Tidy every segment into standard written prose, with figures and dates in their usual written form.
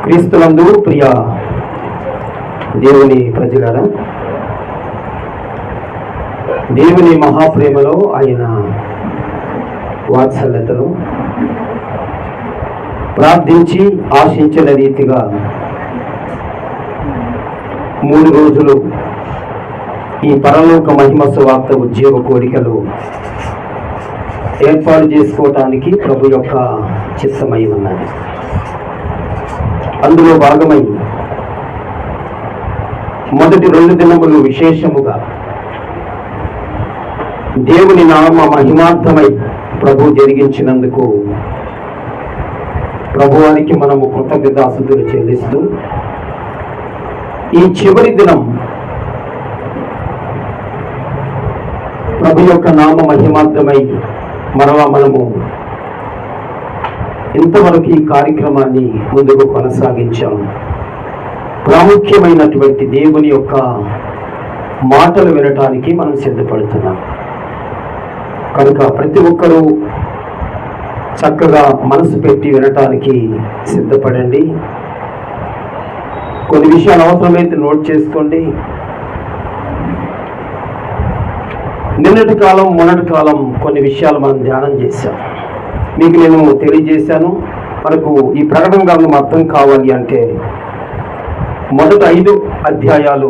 క్రీస్తునందు ప్రియ దేవుని ప్రజలారా, దేవుని మహాప్రేమలో ఆయన వాత్సల్యతను ప్రార్థించి ఆశించిన రీతిగా 3 రోజులు ఈ పరలోక మహిమ సువార్త ఉద్యోగ కోరికలు ఏర్పాటు చేసుకోవటానికి ప్రభు యొక్క చిత్తమై ఉన్నది. అందులో భాగమై మొదటి 2 దినములు విశేషముగా దేవుని నామ మహిమార్థమై ప్రభు జరిగించినందుకు ప్రభువానికి మనము కృతజ్ఞతాస్తుతులు చెల్లిస్తూ, ఈ చివరి దినం ప్రభు యొక్క నామ మహిమార్థమై మరలా మనము ఇంతవరకు ఈ కార్యక్రమాన్ని ముందుకు కొనసాగించాము. ప్రాముఖ్యమైనటువంటి దేవుని యొక్క మాటలు వినటానికి మనం సిద్ధపడుతున్నాం కనుక ప్రతి ఒక్కరూ చక్కగా మనసు పెట్టి వినటానికి సిద్ధపడండి. కొన్ని విషయాలు అవసరమైతే నోట్ చేసుకోండి. మొన్నటి కాలం కొన్ని విషయాలు మనం ధ్యానం చేశాం. మీకు నేను తెలియజేశాను. మనకు ఈ ప్రకటన గ్రంథం అర్థం కావాలి అంటే మొదట 5 అధ్యాయాలు,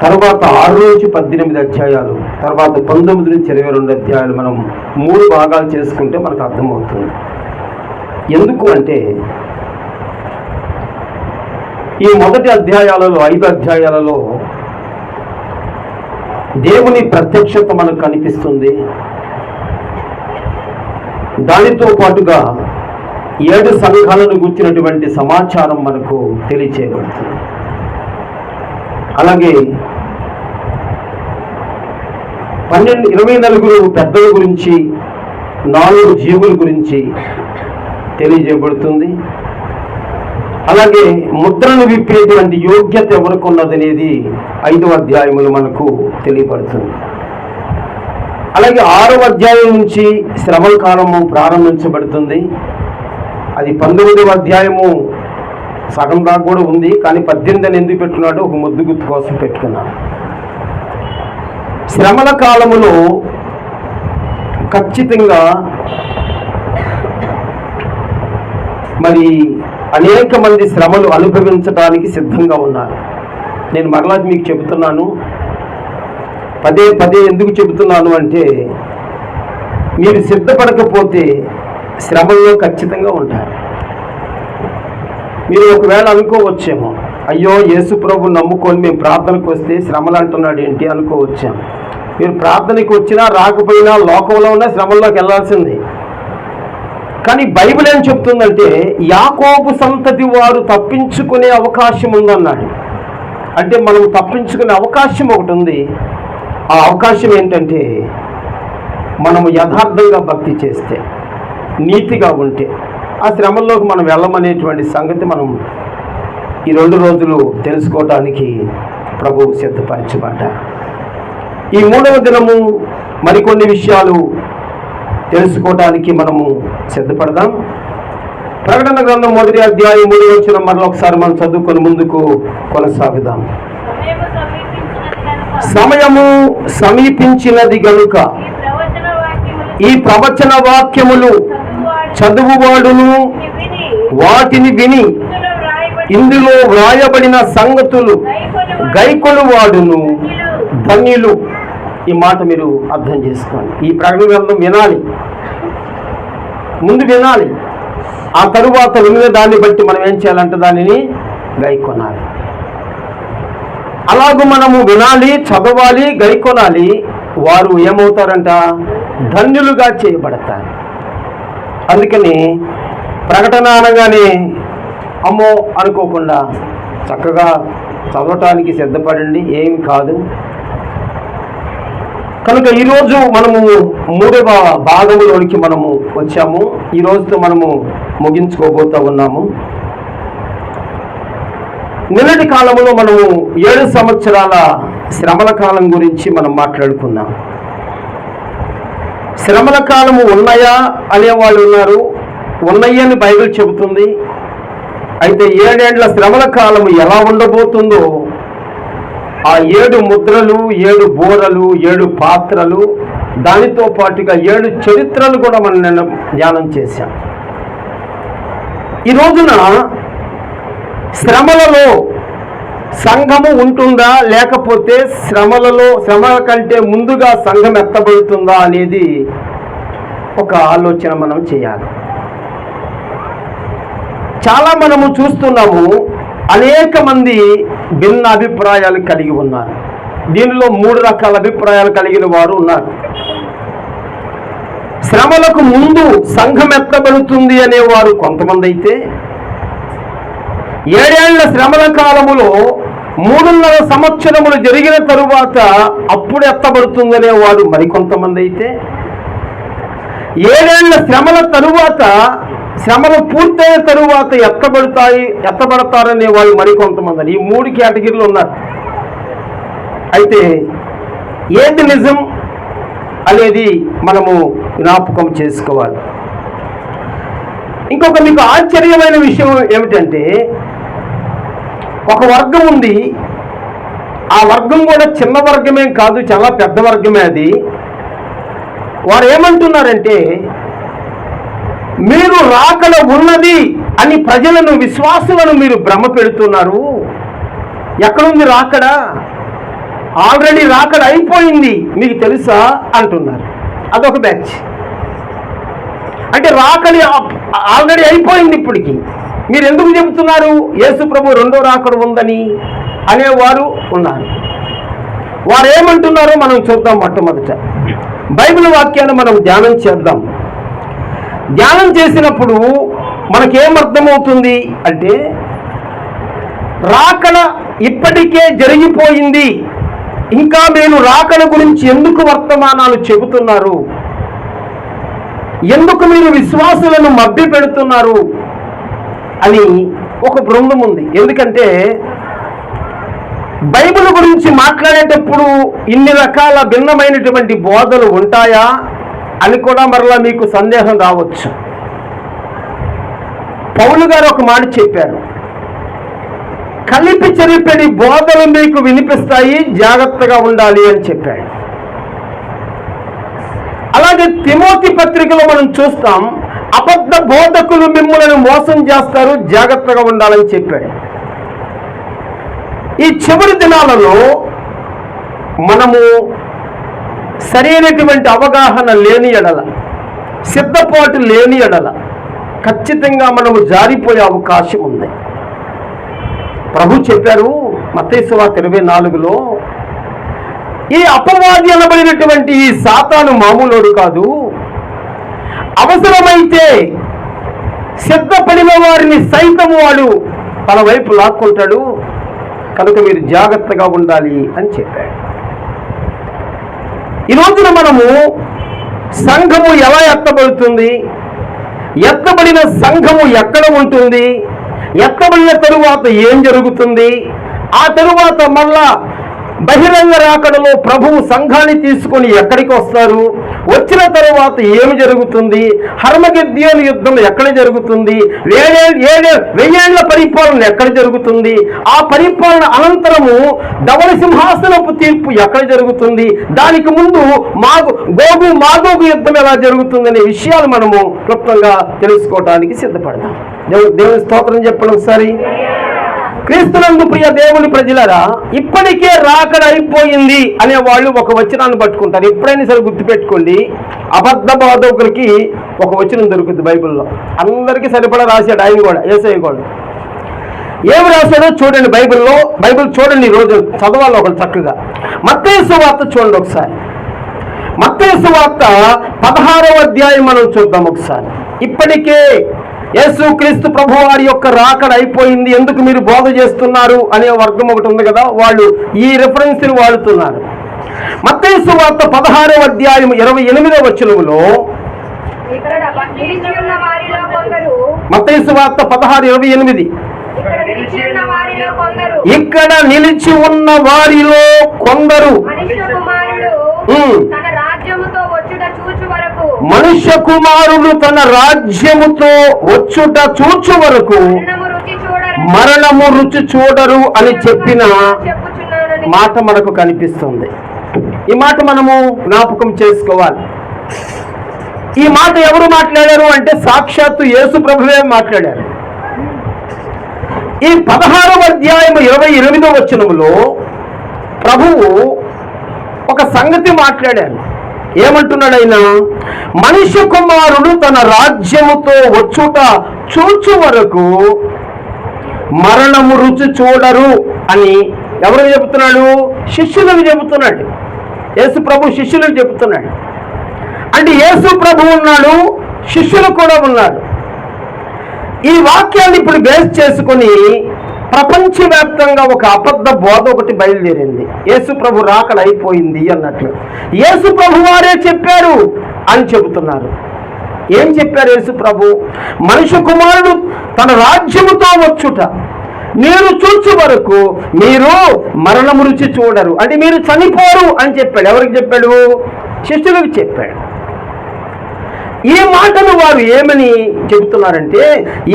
తర్వాత 6 నుంచి 18 అధ్యాయాలు, తర్వాత 19 నుంచి 22 అధ్యాయాలు మనం 3 భాగాలు చేసుకుంటే మనకు అర్థమవుతుంది. ఎందుకు అంటే ఈ మొదటి అధ్యాయాలలో 5 అధ్యాయాలలో దేవుని ప్రత్యక్షత మనకు కనిపిస్తుంది. దానితో పాటుగా 7 సంఘాలను గుర్చినటువంటి సమాచారం మనకు తెలియచేయబడుతుంది. అలాగే 24 పెద్దల గురించి, 4 జీవుల గురించి తెలియజేయబడుతుంది. అలాగే ముద్రను విప్పేటువంటి యోగ్యత ఎవరికి ఉన్నదనేది 5వ అధ్యాయములు మనకు తెలియబడుతుంది. అలాగే 6వ అధ్యాయం నుంచి శ్రమల కాలము ప్రారంభించబడుతుంది. అది 19వ అధ్యాయము సగం దాకా కూడా ఉంది, కానీ 18 అని ఎందుకు పెట్టుకున్నాడు? ఒక ముద్దు గుర్తు కోసం పెట్టుకున్నాడు. శ్రమల కాలములో ఖచ్చితంగా మరి అనేక మంది శ్రమలు అనుభవించడానికి సిద్ధంగా ఉన్నారు. నేను మరలా మీకు చెబుతున్నాను, పదే ఎందుకు చెబుతున్నాను అంటే, మీరు సిద్ధపడకపోతే శ్రమల్లో ఖచ్చితంగా ఉంటారు. మీరు ఒకవేళ అనుకోవచ్చేమో, అయ్యో యేసు ప్రభు నమ్ముకొని మేము ప్రార్థనకు వస్తే శ్రమలు అంటున్నాడు ఏంటి అనుకోవచ్చాము. మీరు ప్రార్థనకి వచ్చినా రాకపోయినా లోకంలో ఉన్న శ్రమల్లోకి వెళ్ళాల్సిందే. కానీ బైబిల్ ఏం చెప్తుందంటే, యాకోబు సంతతి వారు తప్పించుకునే అవకాశం ఉందన్నాడు. అంటే మనం తప్పించుకునే అవకాశం ఒకటి ఉంది. ఆ అవకాశం ఏంటంటే, మనము యథార్థంగా భక్తి చేస్తే, నీతిగా ఉంటే ఆ శ్రమల్లోకి మనం వెళ్ళమనేటువంటి సంగతి మనం ఈ 2 రోజులు తెలుసుకోవటానికి ప్రభువు సిద్ధపరచబడ్డారు. ఈ 3వ దినము మరికొన్ని విషయాలు తెలుసుకోవటానికి మనము సిద్ధపడదాం. ప్రకటన గ్రంథం 1వ అధ్యాయం 3వ వచనం మరలా ఒకసారి మనం చదువుకొని ముందుకు కొనసాగుదాం. సమయము సమీపించినది గనుక ఈ ప్రవచన వాక్యములు చదువువాడును వాటిని విని ఇందులో వ్రాయబడిన సంగతులు గైకొను వాడును ధన్యులు. ఈ మాట మీరు అర్థం చేసుకోండి. ఈ ప్రకటన గ్రంథం వినాలి, ముందు వినాలి. ఆ తరువాత విన్న దాన్ని బట్టి మనం ఏం చేయాలంటే దానిని గైకొనాలి. అలాగూ మనము వినాలి, చదవాలి, గైకొనాలి. వారు ఏమవుతారంట? ధన్యులుగా చేయబడతారు. అందుకని ప్రకటన అనగానే అమ్మో అనుకోకుండా చక్కగా చదవటానికి సిద్ధపడండి, ఏమి కాదు. కనుక ఈరోజు మనము 3వ భాగంలోనికి మనము వచ్చాము. ఈ రోజుతో మనము ముగించుకోబోతూ ఉన్నాము. నిన్నటి కాలంలో మనము 7 సంవత్సరాల శ్రమల కాలం గురించి మనం మాట్లాడుకున్నాం. శ్రమల కాలము ఉన్నాయా అనేవాళ్ళు ఉన్నారు. ఉన్నాయని బైబిల్ చెబుతుంది. అయితే 7 ఏండ్ల శ్రమల కాలం ఎలా ఉండబోతుందో, ఆ 7 ముద్రలు, 7 బోరలు, 7 పాత్రలు, దానితో పాటుగా 7 చరిత్రలు కూడా మనం ధ్యానం చేశాం. ఈ రోజున శ్రమలలో సంఘము ఉంటుందా, లేకపోతే శ్రమ కంటే ముందుగా సంఘం ఎత్తబడుతుందా అనేది ఒక ఆలోచన మనం చేయాలి. చాలా మనము చూస్తున్నాము, అనేక మంది భిన్న అభిప్రాయాలు కలిగి ఉన్నారు. దీనిలో 3 రకాల అభిప్రాయాలు కలిగిన వారు ఉన్నారు. శ్రమలకు ముందు సంఘం ఎత్తబడుతుంది అనేవారు కొంతమంది అయితే, 7 ఏళ్ల శ్రమల కాలములో 3.5 సంవత్సరములు జరిగిన తరువాత అప్పుడు ఎత్తబడుతుందనేవాడు మరికొంతమంది అయితే, 7 ఏళ్ల శ్రమల తరువాత, శ్రమలు పూర్తయిన తరువాత ఎత్తబడతారనే వాళ్ళు మరికొంతమంది. ఈ 3 కేటగిరీలు ఉన్నారు. అయితే ఏది నిజం అనేది మనము జ్ఞాపకం చేసుకోవాలి. ఇంకొక మీకు ఆశ్చర్యమైన విషయం ఏమిటంటే, ఒక వర్గం ఉంది. ఆ వర్గం కూడా చిన్న వర్గమేం కాదు, చాలా పెద్ద వర్గమే. అది వారు ఏమంటున్నారంటే, మీరు రాకడ ఉన్నది అని ప్రజలను, విశ్వాసులను మీరు భ్రమ పెడుతున్నారు. ఎక్కడుంది రాకడ? ఆల్రెడీ రాకడ అయిపోయింది, మీకు తెలుసా అంటున్నారు. అదొక బ్యాచ్. అంటే రాకడ ఆల్రెడీ అయిపోయింది, ఇప్పటికి మీరు ఎందుకు చెబుతున్నారు యేసు ప్రభు రెండో రాకడ ఉందని అనేవారు ఉన్నారు. వారు ఏమంటున్నారో మనం చూద్దాం. మొట్టమొదట బైబిల్ వాక్యాన్ని మనం ధ్యానం చేద్దాం. ధ్యానం చేసినప్పుడు మనకేమర్థమవుతుంది అంటే, రాకడ ఇప్పటికే జరిగిపోయింది, ఇంకా మీరు రాకడ గురించి ఎందుకు వర్తమానాలు చెబుతున్నారు, ఎందుకు మీరు విశ్వాసులను మభ్య పెడుతున్నారు అని ఒక బృందం ఉంది. ఎందుకంటే బైబిల్ గురించి మాట్లాడేటప్పుడు ఇన్ని రకాల భిన్నమైనటువంటి బోధలు ఉంటాయా అని కూడా మరలా మీకు సందేహం రావచ్చు. పౌలు గారు ఒక మాట చెప్పారు, కలిపి చెరిపెడి బోధలు మీకు వినిపిస్తాయి, జాగ్రత్తగా ఉండాలి అని చెప్పాడు. అలాగే తిమోతి పత్రికలో మనం చూస్తాం, అబద్ధ బోధకులు మిమ్మల్ని మోసం చేస్తారు, జాగ్రత్తగా ఉండాలని చెప్పాడు. ఈ చివరి దినాలలో మనము సరైనటువంటి అవగాహన లేని ఎడల, సిద్ధపాటు లేని ఎడల ఖచ్చితంగా మనము జారిపోయే అవకాశం ఉంది. ప్రభు చెప్పారు మత్తయి సువార్త 24లో, ఈ అపవాది అనబడినటువంటి ఈ సాతాను మామూలోడు కాదు, అవసరమైతే సిద్ధపడిన వారిని సైతం వాడు తన వైపు లాక్కుంటాడు, కనుక మీరు జాగ్రత్తగా ఉండాలి అని చెప్పాడు. ఈ రోజున మనము సంఘము ఎలా ఎత్తబడుతుంది, ఎత్తబడిన సంఘము ఎక్కడ ఉంటుంది, ఎత్తబడిన తరువాత ఏం జరుగుతుంది, ఆ తరువాత మళ్ళా బహిరంగ రాకడలో ప్రభువు సంఘాన్ని తీసుకొని ఎక్కడికి వస్తారు, వచ్చిన తరువాత ఏమి జరుగుతుంది, హర్మగిద్యోను యుద్ధం ఎక్కడ జరుగుతుంది, 1000 ఏళ్ల పరిపాలన ఎక్కడ జరుగుతుంది, ఆ పరిపాలన అనంతరము ధవళ సింహాసనపు తీర్పు ఎక్కడ జరుగుతుంది, దానికి ముందు మాగోగు యుద్ధం ఎలా జరుగుతుంది అనే విషయాలు మనము క్లుప్తంగా తెలుసుకోవడానికి సిద్ధపడదాం. దేవుని స్తోత్రం చెప్పడం ఒకసారి. క్రీస్తునందు ప్రియ దేవుని ప్రజలారా, ఇప్పటికే రాకడ అయిపోయింది అనే వాళ్ళు ఒక వచనాన్ని పట్టుకుంటారు. ఎప్పుడైనా సరే గుర్తుపెట్టుకోండి, అబద్ధ బోధకులకి ఒక వచనం దొరుకుతుంది బైబిల్లో. అందరికీ సరిపడా రాశాడు ఆయన కూడా, యేసయ్య కూడా. ఏమి రాశాడో చూడండి బైబిల్లో. బైబిల్ చూడండి, ఈరోజు చదవాలి ఒకరు చక్కగా. మత్తయి సువార్త చూడండి ఒకసారి. మత్తయి సువార్త 16వ అధ్యాయం మనం చూద్దాం ఒకసారి. ఇప్పటికే యేసు క్రీస్తు ప్రభు వారి యొక్క రాకడ అయిపోయింది, ఎందుకు మీరు బోధ చేస్తున్నారు అనే వర్గం ఒకటి ఉంది కదా, వాళ్ళు ఈ రెఫరెన్స్ని వాడుతున్నారు. మత్తయి సువార్త 16వ అధ్యాయం 28వ వచనములో, మత్తయి సువార్త 16:28, ఇక్కడ నిలిచి ఉన్న వారిలో కొందరు మనుష్య కుమారుడు తన రాజ్యముతో వచ్చుట చూచు వరకు మరణము రుచి చూడరు అని చెప్పిన మాట మనకు కనిపిస్తుంది. ఈ మాట మనము జ్ఞాపకం చేసుకోవాలి. ఈ మాట ఎవరు మాట్లాడారు అంటే సాక్షాత్తు యేసు ప్రభువే మాట్లాడారు. ఈ 16వ అధ్యాయం 28వ వచనములో ప్రభువు ఒక సంగతి మాట్లాడారు. ఏమంటున్నాడు ఆయన? మనుష్య కుమారుడు తన రాజ్యముతో వచ్చుట చూచు వరకు మరణము రుచి చూడరు అని ఎవరు చెబుతున్నాడు? శిష్యులకు చెబుతున్నాడు. యేసు ప్రభు శిష్యులకు చెబుతున్నాడు. అంటే యేసు ప్రభు ఉన్నాడు, శిష్యులు కూడా ఉన్నారు. ఈ వాక్యాన్ని ఇప్పుడు బేస్ చేసుకుని ప్రపంచవ్యాప్తంగా ఒక అబద్ధ బోధ ఒకటి బయలుదేరింది. యేసు ప్రభు రాకడ అయిపోయింది అన్నట్లు. యేసు ప్రభు వారే చెప్పారు అని చెబుతున్నారు. ఏం చెప్పారు యేసు ప్రభు? మనుష్య కుమారుడు తన రాజ్యముతో వచ్చుట మీరు చూచు వరకు మీరు మరణము రుచి చూడరు, అంటే మీరు చనిపోరు అని చెప్పాడు. ఎవరికి చెప్పాడు? శిష్యులకు చెప్పాడు. ఈ మాటను వారు ఏమని చెబుతున్నారంటే,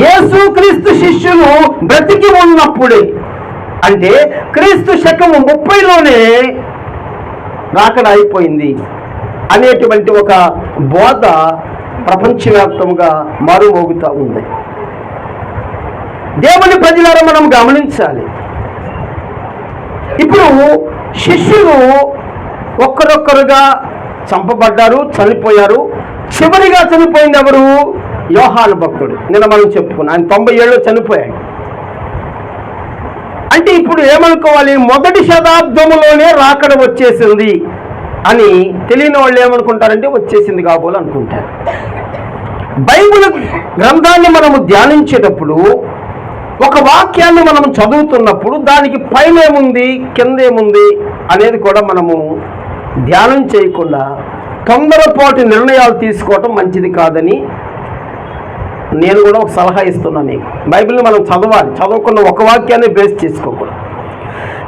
యేసుక్రీస్తు శిష్యులు బ్రతికి ఉన్నప్పుడే, అంటే క్రీస్తు శకము 30లోనే రాకడ అయిపోయింది అనేటువంటి ఒక బోధ ప్రపంచవ్యాప్తంగా మారుమోగుతూ ఉంది. దేవుని ప్రజలారా మనం గమనించాలి. ఇప్పుడు శిష్యులు ఒక్కరొక్కరుగా చంపబడ్డారు, చనిపోయారు. చివరిగా చనిపోయింది ఎవరు? యోహాను భక్తుడు. నిన్న మనం చెప్పుకున్నాం, ఆయన 90 ఏళ్ళు చనిపోయాడు. అంటే ఇప్పుడు ఏమనుకోవాలి? మొదటి శతాబ్దంలోనే రాకడ వచ్చేసింది అని తెలియని వాళ్ళు ఏమనుకుంటారంటే వచ్చేసింది కాబోలు అనుకుంటారు. బైబిల్ గ్రంథాన్ని మనము ధ్యానించేటప్పుడు ఒక వాక్యాన్ని మనం చదువుతున్నప్పుడు దానికి పైన ఏముంది, కింద ఏముంది అనేది కూడా మనము ధ్యానం చేయకుండా తొందరపాటు నిర్ణయాలు తీసుకోవటం మంచిది కాదని నేను కూడా ఒక సలహా ఇస్తున్నాను మీకు. బైబిల్ని మనం చదవాలి, చదవకుండా ఒక వాక్యాన్ని బేస్ చేసుకోకూడదు.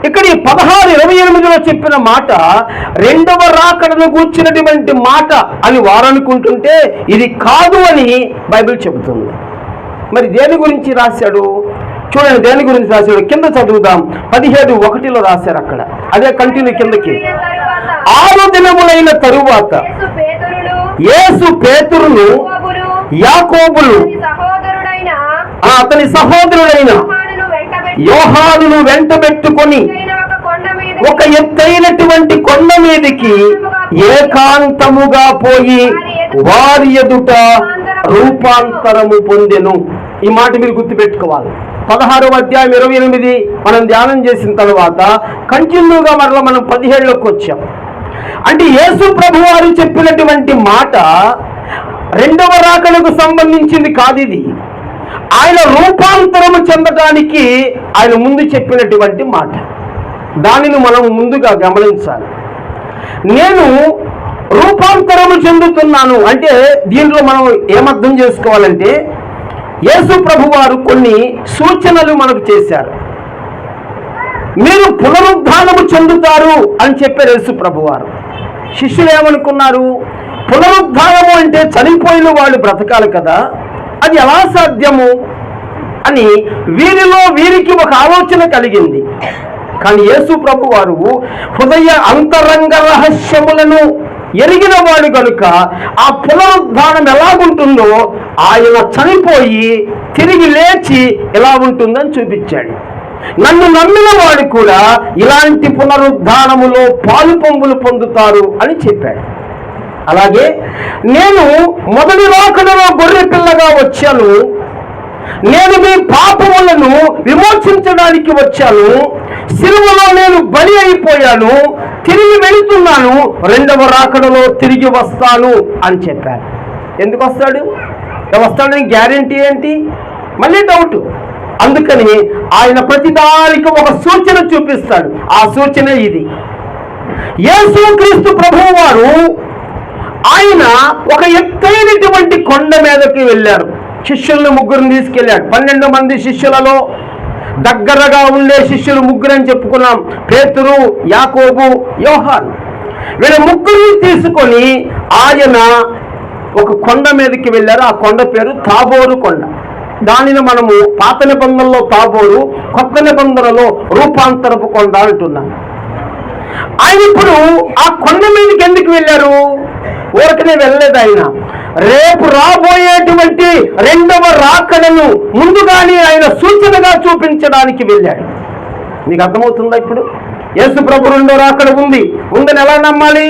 ఇక్కడ ఈ 16:28లో చెప్పిన మాట రెండవ రాకడను కూర్చున్నటువంటి మాట అని వారు అనుకుంటుంటే ఇది కాదు అని బైబిల్ చెబుతుంది. మరి దేని గురించి రాశాడు చూడండి, దేని గురించి రాశాడు కింద చదువుదాం. 17:1లో రాశారు. అక్కడ అదే కంటిన్యూ కిందకి. 6 దినములైన తరువాత యేసు పేతురును యాకోబులు అతని సహోదరుడైన యోహానును వెంటబెట్టుకొని ఒక ఎత్తైనటువంటి కొండ మీదికి ఏకాంతముగా పోయి వారి ఎదుట రూపాంతరము పొందెను. ఈ మాట మీరు గుర్తుపెట్టుకోవాలి. 16వ అధ్యాయం 28 మనం ధ్యానం చేసిన తర్వాత కంటిన్యూగా మరలా మనం 17లోకి వచ్చాం. అంటే యేసు ప్రభు వారు చెప్పినటువంటి మాట రెండవ రాకడకు సంబంధించింది కాదు. ఇది ఆయన రూపాంతరము చెందడానికి ఆయన ముందు చెప్పినటువంటి మాట. దానిని మనం ముందుగా గమనించాలి. నేను రూపాంతరము చెందుతున్నాను అంటే దీంట్లో మనం ఏమర్థం చేసుకోవాలంటే యేసు ప్రభు వారు కొన్ని సూచనలు మనకు చేశారు. మీరు పునరుద్ధానము చెందుతారు అని చెప్పారు యేసు ప్రభు వారు. శిష్యులు ఏమనుకున్నారు? పునరుద్ధానము అంటే చనిపోయిన వాళ్ళు బ్రతకాలి కదా, అది ఎలా సాధ్యము అని వీరికి ఒక ఆలోచన కలిగింది. కానీ యేసు ప్రభు వారు హృదయ అంతరంగ రహస్యములను ఎరిగిన వాడు కనుక ఆ పునరుద్ధానం ఎలాగుంటుందో ఆయన చనిపోయి తిరిగి లేచి ఎలా ఉంటుందని చూపించాడు. నన్ను నమ్మిన వాడు కూడా ఇలాంటి పునరుద్ధానములో పాలు పొంగులు పొందుతారు అని చెప్పాడు. అలాగే నేను మొదటి రాకడలో గొర్రె పిల్లగా వచ్చాను, నేను మీ పాపములను విమోచించడానికి వచ్చాను, సిలువలో నేను బలి అయిపోయాను, తిరిగి వెళుతున్నాను, రెండవ రాకడలో తిరిగి వస్తాను అని చెప్పారు. ఎందుకు వస్తాడు? వస్తాడని గ్యారెంటీ ఏంటి? మళ్ళీ డౌట్. అందుకని ఆయన ప్రతిదానికి ఒక సూచన చూపిస్తాడు. ఆ సూచన ఇది. యేసుక్రీస్తు ప్రభువు వారు ఆయన ఒక ఎత్తైనటువంటి కొండ మీదకి వెళ్ళారు. శిష్యులను ముగ్గురిని తీసుకెళ్ళాడు. 12 మంది శిష్యులలో దగ్గరగా ఉండే శిష్యులు ముగ్గురు అని చెప్పుకున్నాం. పేతురు, యాకోబు, యోహాను. వీళ్ళ ముగ్గురిని తీసుకొని ఆయన ఒక కొండ మీదకి వెళ్ళారు. ఆ కొండ పేరు తాబోరు కొండ. దానిని మనము పాత నిబంధనలో తాబోరు, కొత్త నిబంధనలో రూపాంతరపు కొండ అంటున్నాం. ఆయన ఇప్పుడు ఆ కొండ మీదకి ఎందుకు వెళ్ళారు? ఊరికనే వెళ్ళలేదు ఆయన. రేపు రాబోయేటువంటి రెండవ రాకడను ముందుగానే ఆయన సూచనగా చూపించడానికి వెళ్ళాడు. మీకు అర్థమవుతుందా? ఇప్పుడు యేసు ప్రభు రెండో రాకడ ఉందని ఎలా నమ్మాలి?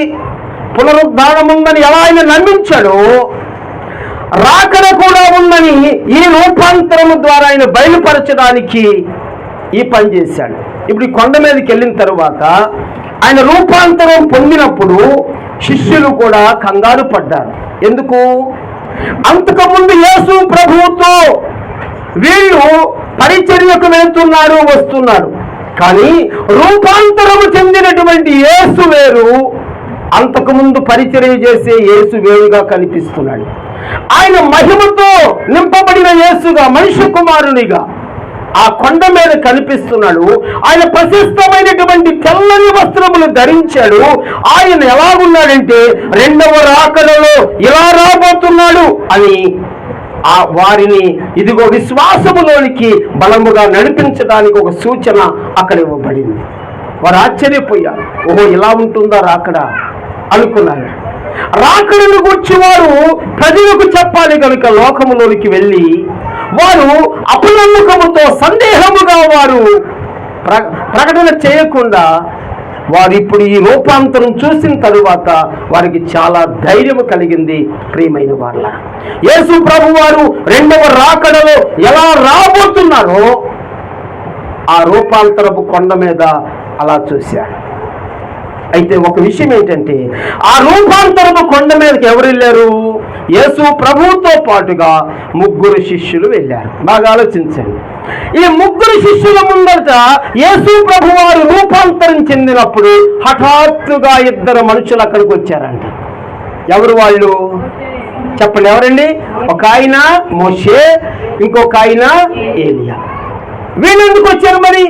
పునరుద్ధానం ఉందని ఎలా ఆయన నమ్మించాడో, రాకడ కూడా ఉందని ఈ రూపాంతరము ద్వారా ఆయన బయలుపరచడానికి ఈ పని చేశాడు. ఇప్పుడు ఈ కొండ మీదకి వెళ్ళిన తరువాత ఆయన రూపాంతరం పొందినప్పుడు శిష్యులు కూడా కంగారు పడ్డారు. ఎందుకు? అంతకుముందు యేసు ప్రభువుతో వీళ్ళు పరిచర్యకు వెళ్తున్నారు, వస్తున్నారు. కానీ రూపాంతరము చెందినటువంటి యేసు వేరు, అంతకుముందు పరిచర్య చేసే యేసు వేరుగా కనిపిస్తున్నాడు. ఆయన మహిమతో నింపబడిన యేసుగా, మనుష్య కుమారునిగా ఆ కొండ మీద కనిపిస్తున్నాడు. ఆయన ప్రశస్తమైనటువంటి తెల్లని వస్త్రములు ధరించాడు. ఆయన ఎలాగున్నాడంటే రెండవ రాకడలో ఇలా రాబోతున్నాడు అని వారిని ఇదిగో విశ్వాసములోనికి బలముగా నడిపించడానికి ఒక సూచన అక్కడ ఇవ్వబడింది. వారు ఆశ్చర్యపోయారు. ఓహో, ఇలా ఉంటుందా రాకడ అనుకున్నారు. రాకడను గురించి వారు ప్రజలకు చెప్పాలి కనుక లోకములోనికి వెళ్ళి వారు అపనమ్మకముతో సందేహముగా వారు ప్రకటన చేయకుండా వారు ఇప్పుడు ఈ రూపాంతరం చూసిన తరువాత వారికి చాలా ధైర్యం కలిగింది. ప్రియమైన వాళ్ళ, యేసు ప్రభు వారు రెండవ రాకడలో ఎలా రాబోతున్నారో ఆ రూపాంతరపు కొండ మీద అలా చూశారు. అయితే ఒక విషయం ఏంటంటే, ఆ రూపాంతరపు కొండ మీదకి ఎవరు వెళ్ళారు? యేసు ప్రభువుతో పాటుగా 3 శిష్యులు వెళ్ళారు. బాగా ఆలోచించండి. ఈ 3 శిష్యుల ముందట యేసు ప్రభు వారు రూపాంతరం చెందినప్పుడు హఠాత్తుగా 2 మనుషులు అక్కడికి వచ్చారంట. ఎవరు వాళ్ళు? చెప్పండి, ఎవరండి? ఒక ఆయన మోషే, ఇంకొక ఆయన ఏలియా. వీళ్ళు ఎందుకు వచ్చారు మరి?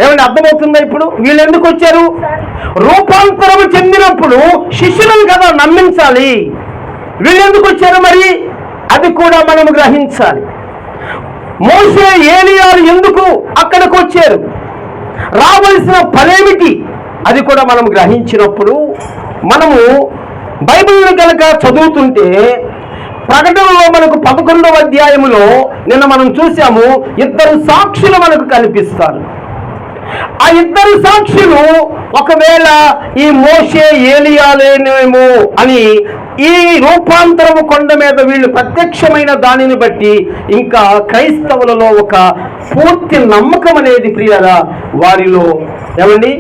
ఏమంటే అర్థమవుతుందా? ఇప్పుడు వీళ్ళు ఎందుకు వచ్చారు? రూపాంతరం చెందినప్పుడు శిష్యులను కదా నమ్మించాలి. వీళ్ళు ఎందుకు వచ్చారు మరి? అది కూడా మనం గ్రహించాలి. మోషే, ఏలియాలు ఎందుకు అక్కడికి వచ్చారు? రావలసిన పనేమిటి? అది కూడా మనం గ్రహించినప్పుడు మనము బైబిల్ని కనుక చదువుతుంటే ప్రకటనలో మనకు 11వ అధ్యాయములో నిన్న మనం చూసాము, 2 సాక్షులు మనకు కనిపిస్తారు. ఆ 2 సాక్షులు ఒకవేళ ఈ మోషే, ఏలియాలేనేమో అని ఈ రూపాంతరము కొండ మీద వీళ్ళు ప్రత్యక్షమైన దానిని బట్టి ఇంకా క్రైస్తవులలో ఒక పూర్తి నమ్మకం అనేది ప్రియులారా వారిలో ఏమండి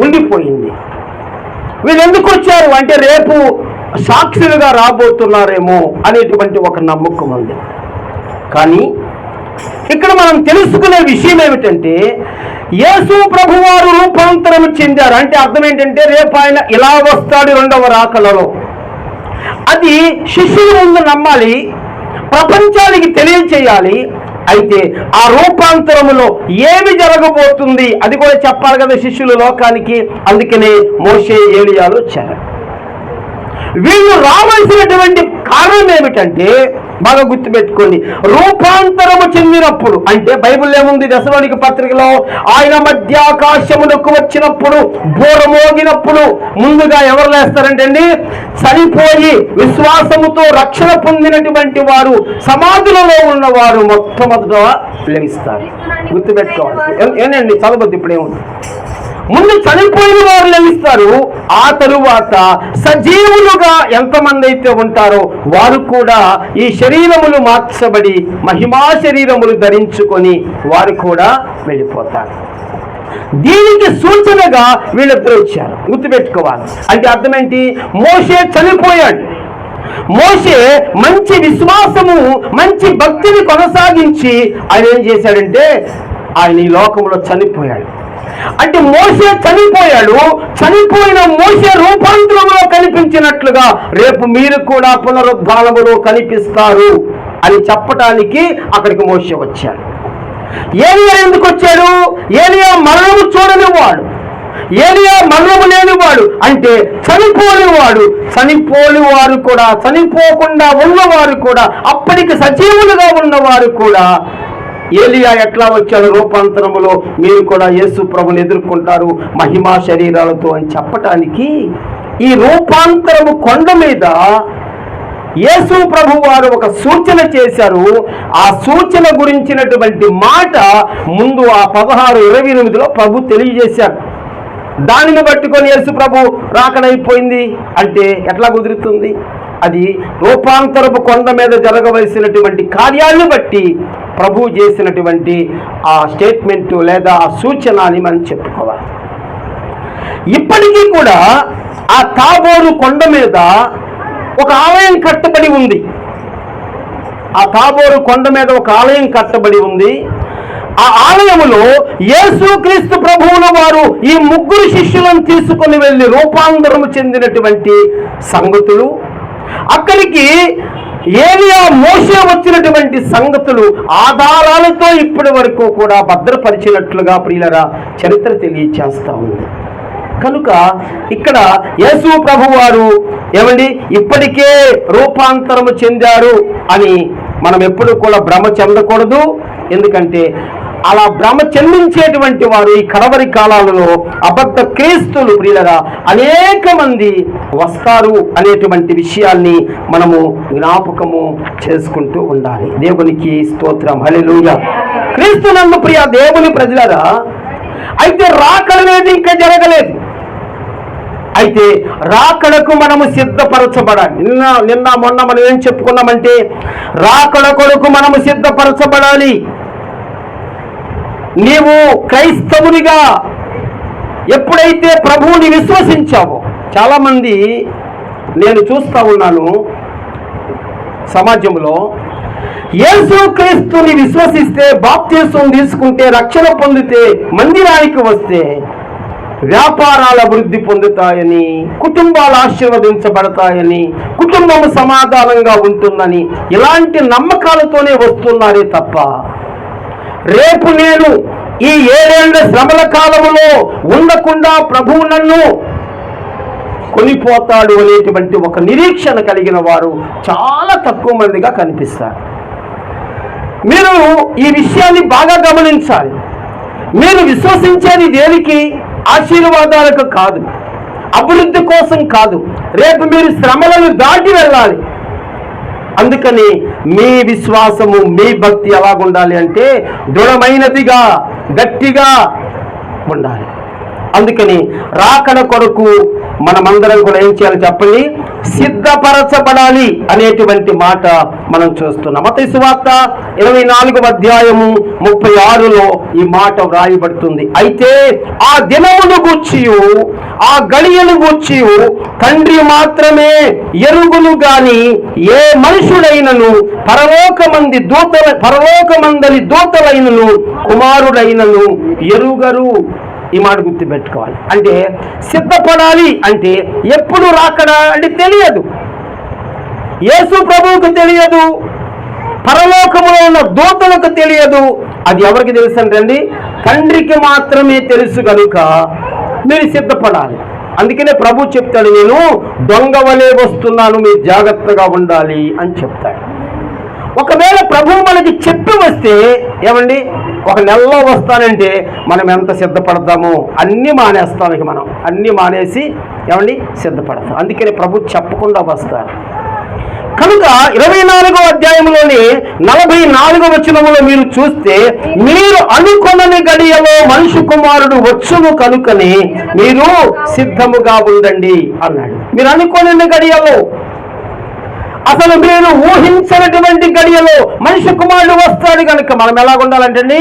ఉండిపోయింది. వీళ్ళు ఎందుకు వచ్చారు అంటే రేపు సాక్షులుగా రాబోతున్నారేమో అనేటువంటి ఒక నమ్మకం ఉంది. కానీ ఇక్కడ మనం తెలుసుకునే విషయం ఏమిటంటే, యేసు ప్రభువారు రూపాంతరం చెందారు అంటే అర్థం ఏంటంటే రేపు ఆయన ఇలా వస్తాడు రెండవ రాకలలో. అది శిష్యుల ముందు నమ్మాలి, ప్రపంచానికి తెలియచేయాలి. అయితే ఆ రూపాంతరములో ఏమి జరగబోతుంది అది కూడా చెప్పాలి కదా శిష్యులు లోకానికి. అందుకనే మోషే, ఏలియాలు వచ్చారు. వీళ్ళు రావాల్సినటువంటి కారణం ఏమిటంటే బాగా గుర్తుపెట్టుకోండి, రూపాంతరము చెందినప్పుడు అంటే బైబిల్ ఏముంది? దశలోనిక పత్రికలో ఆయన మధ్యాకాశమునకు వచ్చినప్పుడు, బూర మోగినప్పుడు ముందుగా ఎవరు లేస్తారంటే అండి, చనిపోయి విశ్వాసముతో రక్షణ పొందినటువంటి వారు, సమాధులలో ఉన్నవారు మొట్టమొదట లేస్తారు. గుర్తుపెట్టుకోవాలి. ఏనండి చదవద్దు, ఇప్పుడేముంది? ముందు చనిపోయిన వారు లభిస్తారు. ఆ తరువాత సజీవులుగా ఎంతమంది అయితే ఉంటారో వారు కూడా ఈ శరీరములు మార్చబడి మహిమా శరీరములు ధరించుకొని వారు కూడా వెళ్ళిపోతారు. దీనికి సూచనగా వీళ్ళిద్దరు వచ్చారు. గుర్తుపెట్టుకోవాలి. అంటే అర్థమేంటి? మోషే చనిపోయాడు. మోషే మంచి విశ్వాసము, మంచి భక్తిని కొనసాగించి ఆయన ఏం చేశాడంటే ఆయన ఈ లోకంలో చనిపోయాడు. అంటే మోషే చనిపోయాడు. చనిపోయిన మోషే రూపాంతరంలో కనిపించినట్లుగా రేపు మీరు కూడా పునరుద్ధానములో కనిపిస్తారు అని చెప్పటానికి అక్కడికి మోషే వచ్చాడు. ఏలియా ఎందుకు వచ్చాడు? ఏలియా మరణము చూడని వాడు. ఏలియా మరణము లేనివాడు అంటే చనిపోనివాడు. చనిపోనివారు కూడా, చనిపోకుండా ఉన్నవారు కూడా, అప్పటికి సజీవులుగా ఉన్నవారు కూడా ఏలియా ఎట్లా వచ్చాడు రూపాంతరములో, మీరు కూడా యేసు ప్రభుని ఎదుర్కొంటారు మహిమా శరీరాలతో అని చెప్పటానికి ఈ రూపాంతరము కొండ మీద యేసు ప్రభు వారు ఒక సూచన చేశారు. ఆ సూచన గురించినటువంటి మాట ముందు ఆ 16:28లో ప్రభు తెలియజేశారు. దానిని పట్టుకొని యేసు ప్రభు రాకడైపోయింది అంటే ఎట్లా కుదురుతుంది? అది రూపాంతరపు కొండ మీద జరగవలసినటువంటి కార్యాలను బట్టి ప్రభు చేసినటువంటి ఆ స్టేట్మెంటు లేదా ఆ సూచన అని మనం చెప్పుకోవాలి. ఇప్పటికీ కూడా ఆ తాబోరు కొండ మీద ఒక ఆలయం కట్టబడి ఉంది. ఆ తాబోరు కొండ మీద ఒక ఆలయం కట్టబడి ఉంది. ఆ ఆలయములో యేసుక్రీస్తు ప్రభువుల వారు ఈ 3 శిష్యులను తీసుకొని వెళ్ళి రూపాంతరము చెందినటువంటి సంగతులు, అక్కడికి ఏలియా మోషే వచ్చినటువంటి సంగతులు ఆధారాలతో ఇప్పటి వరకు కూడా భద్రపరిచినట్లుగా ప్రియులరా చరిత్ర తెలియచేస్తా ఉంది. కనుక ఇక్కడ యేసు ప్రభు వారు ఏమండి ఇప్పటికే రూపాంతరము చెందారు అని మనం ఎప్పుడు కూడా భ్రమ చెందకూడదు. ఎందుకంటే అలా భ్రమ చెందించేటువంటి వారు ఈ కడవరి కాలాలలో అబద్ధ క్రీస్తులు ప్రియులరా అనేక మంది వస్తారు అనేటువంటి విషయాన్ని మనము జ్ఞాపకము చేసుకుంటూ ఉండాలి. దేవునికి స్తోత్రం, హల్లెలూయా. క్రీస్తునందు ప్రియ దేవుని ప్రజలరా, అయితే రాకడనేది ఇంకా జరగలేదు. అయితే రాకడకు మనము సిద్ధపరచబడాలి. నిన్న మొన్న మనం ఏం చెప్పుకున్నామంటే రాకడ కొరకు మనము సిద్ధపరచబడాలి. నీవు క్రైస్తవునిగా ఎప్పుడైతే ప్రభువుని విశ్వసించావో, చాలామంది నేను చూస్తూ ఉన్నాను సమాజంలో, యేసుక్రీస్తుని విశ్వసిస్తే, బాప్తిసం తీసుకుంటే, రక్షణ పొందితే, మందిరానికి వస్తే వ్యాపారాల అభివృద్ధి పొందుతాయని, కుటుంబాలు ఆశీర్వదించబడతాయని, కుటుంబం సమాధానంగా ఉంటుందని ఇలాంటి నమ్మకాలతోనే వస్తున్నారే తప్ప రేపు నేను ఈ 7 ఏళ్ల శ్రమల కాలంలో ఉండకుండా ప్రభువు నన్ను కొనిపోతాడు అనేటువంటి ఒక నిరీక్షణ కలిగిన వారు చాలా తక్కువ మందిగా కనిపిస్తారు. మీరు ఈ విషయాన్ని బాగా గమనించాలి. మీరు విశ్వసించేది దేనికి? ఆశీర్వాదాలకు కాదు, అభివృద్ధి కోసం కాదు. రేపు మీరు శ్రమలను దాటి వెళ్ళాలి. అందుకని మీ విశ్వాసము, మీ భక్తి ఎలాగుండాలి అంటే దృఢమైనదిగా, గట్టిగా ఉండాలి. అందుకని రాకడ కొరకు మనమందరం కూడా ఏం చేయాలి చెప్పండి? సిద్ధపరచబడాలి అనేటువంటి మాట మనం చూస్తున్నాం. మత్తయి సువార్త 24:36లో ఈ మాట వ్రాయబడుతుంది. అయితే ఆ దినమును గూర్చియు ఆ గడియను గూర్చియు తండ్రి మాత్రమే ఎరుగును గాని ఏ మనుషుడైనను పరలోకమందలి దూతలైనను కుమారుడైనను ఎరుగరు. ఈ మాట గుర్తుపెట్టుకోవాలి. అంటే సిద్ధపడాలి అంటే ఎప్పుడు రాకడా అంటే తెలియదు. యేసు ప్రభువుకు తెలియదు, పరలోకములో ఉన్న దూతలకు తెలియదు. అది ఎవరికి తెలుసు అంటే తండ్రికి మాత్రమే తెలుసు. కనుక మీరు సిద్ధపడాలి. అందుకనే ప్రభు చెప్తాడు, నేను దొంగ వలె వస్తున్నాను, మీరు జాగ్రత్తగా ఉండాలి అని చెప్తాడు. ఒకవేళ ప్రభువు మనకి చెప్పి వస్తే ఏమండి, 1 నెలలో వస్తానంటే మనం ఎంత సిద్ధపడతామో అన్నీ మానేస్తాం. ఇక మనం అన్నీ మానేసి ఏమండి సిద్ధపడతాం. అందుకని ప్రభు చెప్పకుండా వస్తారు. కనుక 24వ అధ్యాయంలోని 44వ వచనములో మీరు చూస్తే, మీరు అనుకొనని గడియలో మనుష్య కుమారుడు వచ్చును కనుకని మీరు సిద్ధముగా ఉండండి అన్నాడు. మీరు అనుకొనని గడియలో, అసలు మీరు ఊహించినటువంటి గడియలో మనిషి కుమారుడు వస్తాడు కనుక మనం ఎలా ఉండాలంటే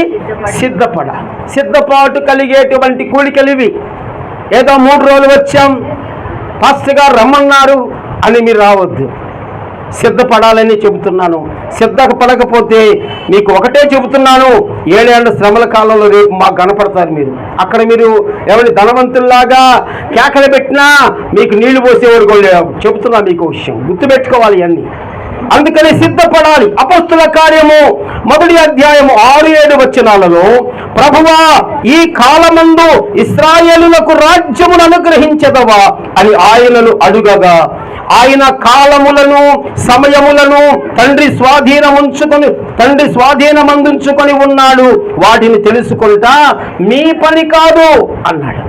సిద్ధపడాలి. సిద్ధపాటు కలిగేటువంటి కూడికలివి. ఏదో 3 రోజులు వచ్చాం, పాస్టర్ గారు రమ్మన్నారు అని మీరు రావద్దు. సిద్ధపడాలని చెబుతున్నాను. సిద్ధపడకపోతే మీకు ఒకటే చెబుతున్నాను, 7 ఏళ్ల శ్రమల కాలంలో రేపు మాకు కనపడతారు. అక్కడ మీరు ఎవరి ధనవంతుల్లాగా కేకలు పెట్టినా మీకు నీళ్లు పోసేవారు కూడా చెబుతున్నా. మీకు విషయం గుర్తుపెట్టుకోవాలి అన్నీ. అందుకని సిద్ధపడాలి. అపొస్తలుల కార్యము 1వ అధ్యాయము 6-7 వచనాలలో ప్రభువా, ఈ కాలమందు ఇశ్రాయేలులకు రాజ్యమును అనుగ్రహించదవా అని ఆయనను అడుగగా, ఆయన కాలములను సమయములను తండ్రి స్వాధీనమందుంచుకొని ఉన్నాడు, వాటిని తెలుసుకుంటా మీ పని కాదు అన్నాడు.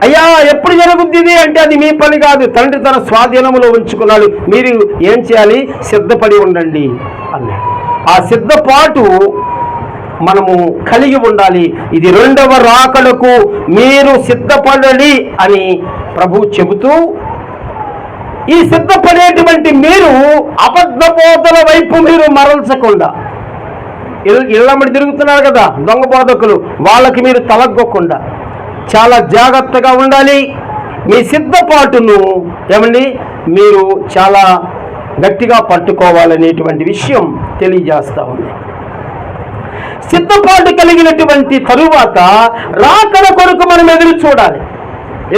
అయ్యా, ఎప్పుడు జరుగుద్ది అంటే అది మీ పని కాదు, తండ్రి తన స్వాధీనములో ఉంచుకున్నాడు, మీరు ఏం చేయాలి, సిద్ధపడి ఉండండి అన్నాడు. ఆ సిద్ధపాటు మనము కలిగి ఉండాలి. ఇది రెండవ రాకడకు మీరు సిద్ధపడాలి అని ప్రభు చెబుతూ, ఈ సిద్ధపడేటువంటి మీరు అబద్ధ బోధల వైపు మీరు మరల్చకుండా, ఇళ్ళమ్మడి తిరుగుతున్నారు కదా దొంగ బోధకులు, వాళ్ళకి మీరు తలగ్గొకుండా చాలా జాగ్రత్తగా ఉండాలి. మీ సిద్ధపాటును మీరు చాలా గట్టిగా పట్టుకోవాలనేటువంటి విషయం తెలియజేస్తా ఉంది. సిద్ధపాటు కలిగినటువంటి తరువాత రాకడ కొరకు మనం ఎదురు చూడాలి,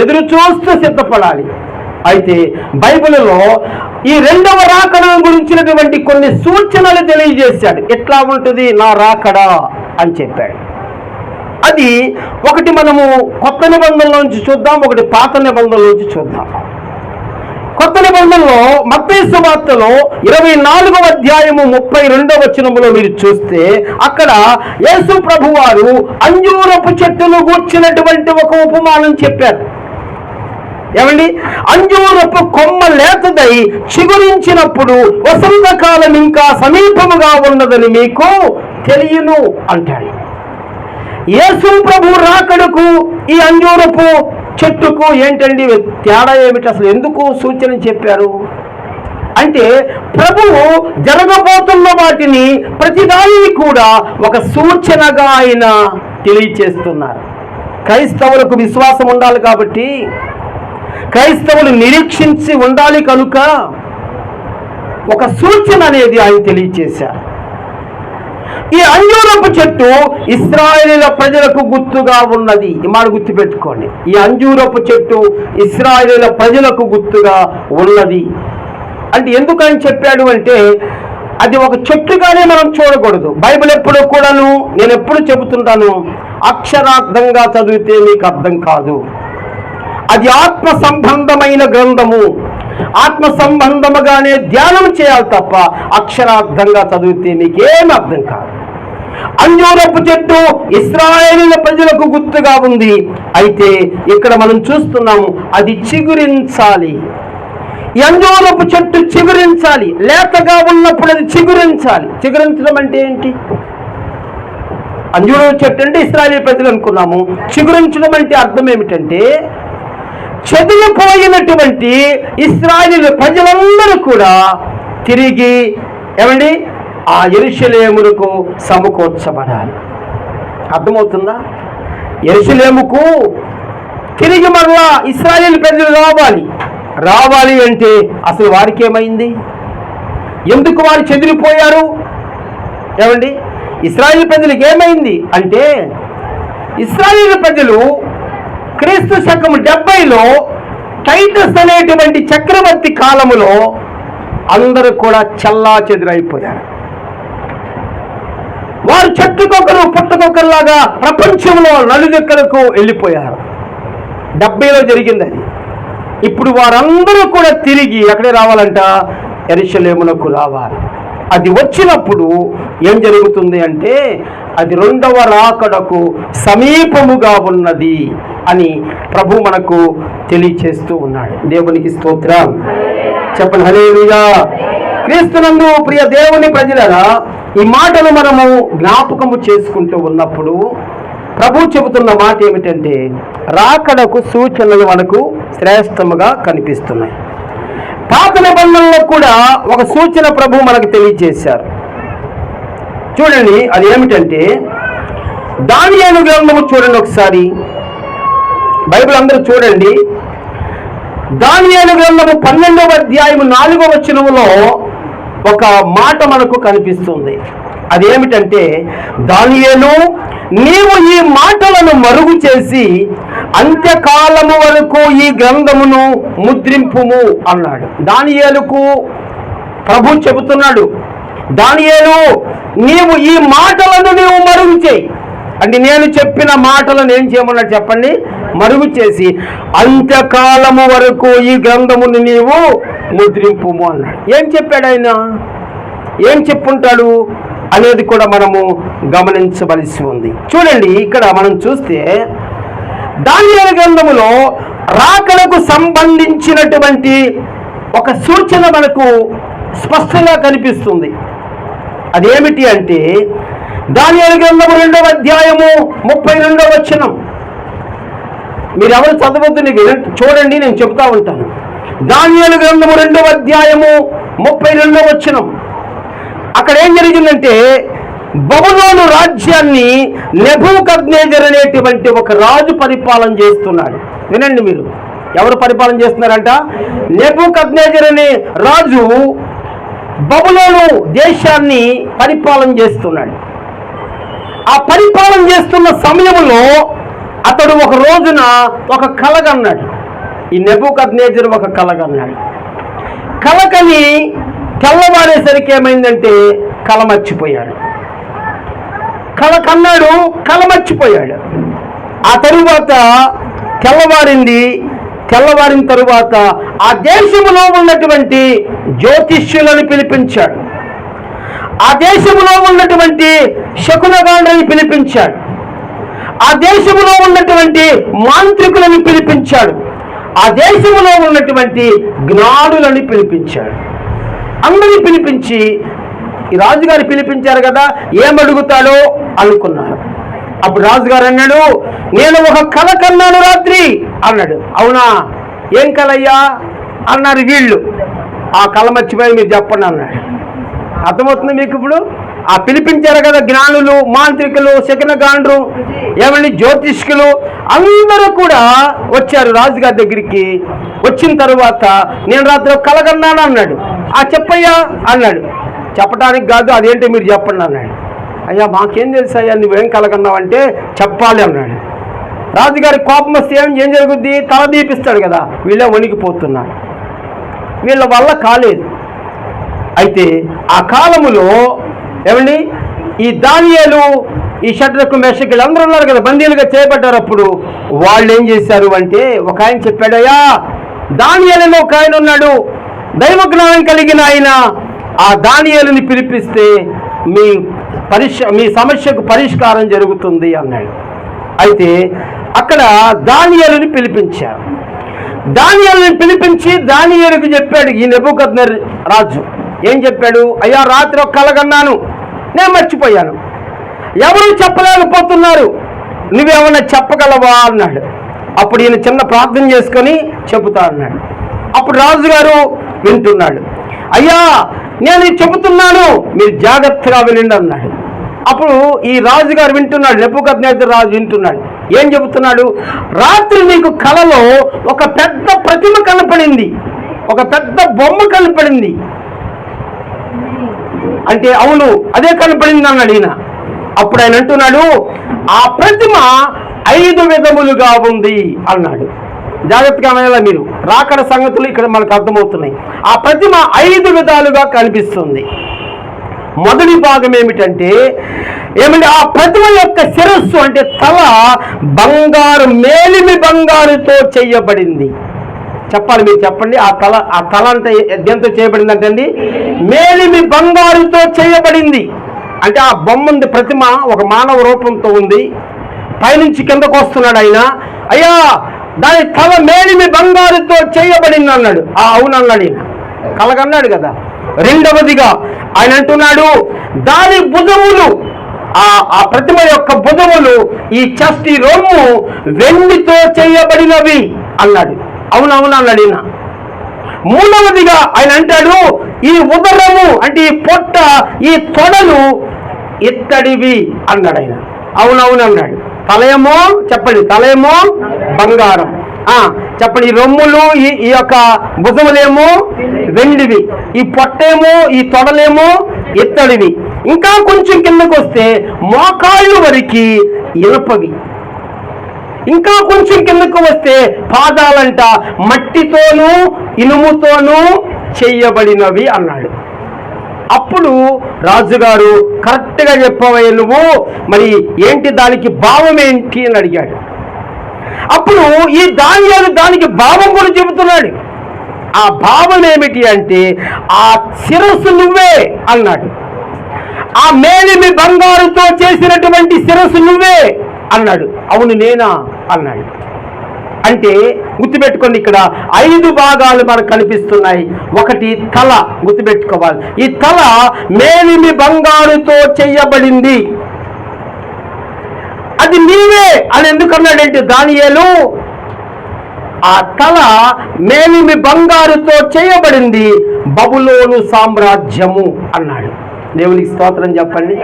ఎదురు చూస్తూ సిద్ధపడాలి. అయితే బైబిల్లో ఈ రెండవ రాకడ గురించినటువంటి కొన్ని సూచనలు తెలియజేశాడు. ఎట్లా ఉంటుంది నా రాకడ అని చెప్పాడు. అది ఒకటి మనము కొత్త నిబంధనలోంచి చూద్దాం, ఒకటి పాత నిబంధనలోంచి చూద్దాం. కొత్త నిబంధనలో మత్తయి సువార్తలో 24వ అధ్యాయము 32వ వచనములో మీరు చూస్తే అక్కడ యేసు ప్రభువారు అంజూరపు చెట్టును గూర్చినటువంటి ఒక ఉపమానం చెప్పారు. అంజూరపు కొమ్మ లేతదై చిగురించినప్పుడు వసంతకాలం ఇంకా సమీపముగా ఉన్నదని మీకు తెలియను అంటాడు. యేసు ప్రభు రాకడకు ఈ అంజూరపు చెట్టుకు ఏంటండి తేడా ఏమిటి, అసలు ఎందుకు సూచన చెప్పారు అంటే, ప్రభువు జరగబోతున్న వాటిని ప్రతిదానిని కూడా ఒక సూచనగా ఆయన తెలియచేస్తున్నారు. క్రైస్తవులకు విశ్వాసం ఉండాలి కాబట్టి, క్రైస్తవులు నిరీక్షించి ఉండాలి కనుక ఒక సూచన అనేది ఆయన తెలియచేశారు. ఈ అంజూరపు చెట్టు ఇశ్రాయేలీయుల ప్రజలకు గుర్తుగా ఉన్నది. ఈ మాట గుర్తుపెట్టుకోండి, ఈ అంజూరపు చెట్టు ఇశ్రాయేలీయుల ప్రజలకు గుర్తుగా ఉన్నది అంటే ఎందుకు ఆయన చెప్పాడు అంటే, అది ఒక చెట్టుగానే మనం చూడకూడదు. బైబిల్ ఎప్పుడు కూడాను, నేను ఎప్పుడు చెబుతుంటాను, అక్షరార్థంగా చదివితే మీకు అర్థం కాదు. అది ఆత్మ సంబంధమైన గ్రంథము, ఆత్మ సంబంధముగానే ధ్యానం చేయాలి తప్ప అక్షరార్థంగా చదివితే మీకేం అర్థం కాదు. అంజూరపు చెట్టు ఇశ్రాయేలీయుల ప్రజలకు గుర్తుగా ఉంది. అయితే ఇక్కడ మనం చూస్తున్నాము అది చిగురించాలి. ఈ అంజూరపు చెట్టు చిగురించాలి, లేతగా ఉన్నప్పుడు అది చిగురించాలి. చిగురించడం అంటే ఏంటి? అంజూరపు చెట్టు అంటే ఇశ్రాయేలీయుల ప్రజలు అనుకున్నాము. చిగురించడం అంటే అర్థం ఏమిటంటే, చెదిరిపోయినటువంటి ఇశ్రాయేలు ప్రజలందరూ కూడా తిరిగి ఆ యెరూషలేమునకు సమకూర్చబడాలి. అర్థమవుతుందా? యెరూషలేముకు తిరిగి మరలా ఇశ్రాయేలు ప్రజలు రావాలి అంటే అసలు వారికి ఏమైంది? ఎందుకు వారు చెదిరిపోయారు? ఇశ్రాయేలు ప్రజలకు ఏమైంది అంటే, ఇశ్రాయేలు ప్రజలు క్రీస్తు శకం 70లో టైటస్ అనేటువంటి చక్రవర్తి కాలములో అందరూ కూడా చల్లా చెదురైపోయారు. వారు చెట్టుకొకరు పుట్టకొకరులాగా ప్రపంచంలో నలుదిక్కలకు వెళ్ళిపోయారు. 70లో జరిగింది అది. ఇప్పుడు వారందరూ కూడా తిరిగి ఎక్కడే రావాలంట? యెరూషలేమునకు రావాలి. అది వచ్చినప్పుడు ఏం జరుగుతుంది అంటే, అది రెండవ రాకడకు సమీపముగా ఉన్నది అని ప్రభు మనకు తెలియచేస్తూ ఉన్నాడు. దేవునికి స్తోత్రం చెప్పండి, హల్లెలూయా. క్రీస్తునందు ప్రియ దేవుని ప్రజలారా, ఈ మాటలు మనము జ్ఞాపకము చేసుకుంటూ ఉన్నప్పుడు ప్రభు చెబుతున్న మాట ఏమిటంటే, రాకడకు సూచనలు మనకు శ్రేష్టముగా కనిపిస్తున్నాయి. పాత నిబంధనలో కూడా ఒక సూచన ప్రభు మనకు తెలియజేశారు. చూడండి, అది ఏమిటంటే దానియేలు గ్రంథము చూడండి ఒకసారి. బైబిల్ అందరూ చూడండి. దానియేలు గ్రంథము 12వ అధ్యాయము 4వ వచనములో ఒక మాట మనకు కనిపిస్తుంది. అదేమిటంటే, దానియేలు నీవు ఈ మాటలను మరుగు చేసి అంత్యకాలము వరకు ఈ గ్రంథమును ముద్రింపుము అన్నాడు. దానియేలుకు ప్రభు చెబుతున్నాడు, దానియేలు, నీవు ఈ మాటలను నీవు మరుగు చేయి. అంటే నేను చెప్పిన మాటలను ఏం చేయమన్నాడు చెప్పండి? మరుగు చేసి అంత్యకాలము వరకు ఈ గ్రంథమును నీవు ముద్రింపుము అన్నాడు. ఏం చెప్పాడు ఆయన? ఏం చెప్పుంటాడు అనేది కూడా మనము గమనించవలసి ఉంది. చూడండి, ఇక్కడ మనం చూస్తే దానియేలు గ్రంథములో రాకడకు సంబంధించినటువంటి ఒక సూచన మనకు స్పష్టంగా కనిపిస్తుంది. అదేమిటి అంటే దానియేలు గ్రంథము 2వ అధ్యాయము 32వ వచనం. మీరు ఎవరు చదవద్దు, చూడండి, నేను చెబుతా ఉంటాను. దానియేలు గ్రంథము 2వ అధ్యాయము 32వ వచనం. అక్కడ ఏం జరిగిందంటే బబులోను రాజ్యాన్ని నెబూకద్నెజరు అనేటువంటి ఒక రాజు పరిపాలన చేస్తున్నాడు. వినండి, మీరు ఎవరు పరిపాలన చేస్తున్నారంట? నెబూకద్నెజరు అనే రాజు బబులోను దేశాన్ని పరిపాలన చేస్తున్నాడు. ఆ పరిపాలన చేస్తున్న సమయంలో అతడు ఒక రోజున ఒక కలగన్నాడు. ఈ నెబూకద్నెజరు ఒక కలగన్నాడు. కలకని తెల్లవారేసరికి ఏమైందంటే కల మర్చిపోయాడు. కల కన్నాడు, కల మర్చిపోయాడు. ఆ తరువాత తెల్లవారిన తరువాత ఆ దేశంలో ఉన్నటువంటి జ్యోతిష్యులను పిలిపించాడు. ఆ దేశంలో ఉన్నటువంటి శకునగాండ్రని పిలిపించాడు. ఆ దేశంలో ఉన్నటువంటి మాంత్రికులను పిలిపించాడు. ఆ దేశంలో ఉన్నటువంటి జ్ఞానులను పిలిపించాడు. అందరినీ పిలిపించి, ఈ రాజుగారు పిలిపించారు కదా, ఏమడుగుతాడో అనుకున్నారు. అప్పుడు రాజుగారు అన్నాడు, నేను ఒక కల కన్నాను రాత్రి అన్నాడు. అవునా, ఏం కలయ్యా అన్నారు వీళ్ళు. ఆ కల మర్చిపోయి మీరు చెప్పండి అన్నాడు. అర్థమవుతుంది మీకు ఇప్పుడు? ఆ పిలిపించారు కదా జ్ఞానులు, మాంత్రికులు, శకునగాండ్రు, ఏమండి జ్యోతిష్కులు అందరూ కూడా వచ్చారు రాజుగారి దగ్గరికి. వచ్చిన తరువాత నేను రాత్రి కల కన్నాను అన్నాడు. చెప్పయ్యా అన్నాడు. చెప్పడానికి కాదు, అదేంటి మీరు చెప్పండి అన్నాడు. అయ్యా మాకేం తెలుసు అయ్యా, నువ్వేం కలగన్నావంటే చెప్పాలి అన్నాడు. రాజుగారి కోపం వస్తే ఏం జరుగుద్ది? తల దీపిస్తాడు కదా. వీళ్ళే వణికిపోతున్నారు, వీళ్ళ వల్ల కాలేదు. అయితే ఆ కాలములో ఏమండి ఈ దానియేలు, ఈ షడ్రకు, మెషకులు అందరూ ఉన్నారు కదా, బందీలుగా చేయబడ్డారు. అప్పుడు వాళ్ళు ఏం చేశారు అంటే, ఒక ఆయన చెప్పాడయ్యా, దానియేలులో ఒక ఆయన ఉన్నాడు, దైవజ్ఞానం కలిగిన ఆయన. ఆ దానియేలుని పిలిపిస్తే మీ సమస్యకు పరిష్కారం జరుగుతుంది అన్నాడు. అయితే అక్కడ దానియేలుని పిలిపించారు. దానియేలుని పిలిపించి దానియేలుకు చెప్పాడు ఈ నెబూకద్నెజరు రాజు. ఏం చెప్పాడు? అయ్యా రాత్రి ఒక కల కన్నాను, నేను మర్చిపోయాను, ఎవరు చెప్పలేకపోతున్నారు, నువ్వేమన్నా చెప్పగలవా అన్నాడు. అప్పుడు ఈయన చిన్న ప్రార్థన చేసుకొని చెబుతా అన్నాడు. అప్పుడు రాజుగారు వింటున్నాడు. అయ్యా నేను చెబుతున్నాను, మీరు జాగ్రత్తగా వినండి అన్నాడు. అప్పుడు ఈ రాజుగారు వింటున్నాడు, నెబూకద్నెజరు రాజు వింటున్నాడు. ఏం చెబుతున్నాడు? రాత్రి నీకు కలలో ఒక పెద్ద ప్రతిమ కనపడింది, ఒక పెద్ద బొమ్మ కనపడింది అంటే అవును అదే కనపడింది అన్నాడు ఈయన. అప్పుడు ఆయన అంటున్నాడు, ఆ ప్రతిమ 5 విధములుగా ఉంది అన్నాడు. జాగ్రత్తగా వినాలా మీరు, రాకడ సంగతులు ఇక్కడ మనకు అర్థమవుతున్నాయి. ఆ ప్రతిమ 5 విధాలుగా కనిపిస్తుంది. మొదటి భాగం ఏమిటంటే ఆ ప్రతిమ యొక్క శిరస్సు అంటే తల బంగారు, మేలిమి బంగారుతో చేయబడింది. చెప్పాలి మీరు, చెప్పండి. ఆ తల అంతా దేంతో చేయబడింది అంటే అండి, మేలిమి బంగారుతో చేయబడింది. అంటే ఆ బొమ్మ ఉంది, ప్రతిమ ఒక మానవ రూపంతో ఉంది, పైనుంచి కిందకు వస్తున్నాడు ఆయన. అయ్యా దాని తల మేలిమి బంగారుతో చేయబడింది అన్నాడు. అవునన్నాడు ఈయన, కలగన్నాడు కదా. రెండవదిగా ఆయన అంటున్నాడు, దాని భుజములు, ఆ ప్రతిమ యొక్క భుజములు, ఈ చస్టి రొమ్ము వెండితో చేయబడినవి అన్నాడు. అవునవును అన్నాడు ఈయన. మూడవదిగా ఆయన అంటాడు, ఈ ఉదరము అంటే ఈ పొట్ట, ఈ తొడలు ఇత్తడివి అన్నాడు ఆయన. అవునవును అన్నాడు. తలయేమో చెప్పండి, తలయేమో బంగారం, చెప్పండి. ఈ రొమ్ములు, ఈ యొక్క భుజములేమో వెండివి, ఈ పొట్టేమో, ఈ తొడలేమో ఇత్తడివి. ఇంకా కొంచెం కిందకు వస్తే మోకాళ్ళు వరకు ఇనుపవి. ఇంకా కొంచెం కిందకు వస్తే పాదాలంట మట్టితోనూ ఇనుముతోనూ చెయ్యబడినవి అన్నాడు. అప్పుడు రాజుగారు కరెక్ట్గా చెప్పవయ్య నువ్వు, మరి ఏంటి దానికి భావం ఏంటి అని అడిగాడు. అప్పుడు ఈ దానియేలు దానికి భావం కూడా చెబుతున్నాడు. ఆ భావం ఏమిటి అంటే, ఆ శిరస్సు నువ్వే అన్నాడు. ఆ మేలిమి బంగారుతో చేసినటువంటి శిరస్సు నువ్వే అన్నాడు. అవును నేనా అన్నాడు. అంటే గుర్తుపెట్టుకోండి, ఇక్కడ 5 భాగాలు మనకు కనిపిస్తున్నాయి. ఒకటి తల, గుర్తుపెట్టుకోవాలి. ఈ తల మేలిమి బంగారుతో చెయ్యబడింది. అది నీవే అని ఎందుకన్నాడంటే దానియేలు, ఆ తల మేలిమి బంగారుతో చేయబడింది, బబులోను సామ్రాజ్యము అన్నాడు. దేవునికి స్తోత్రం చెప్పండి.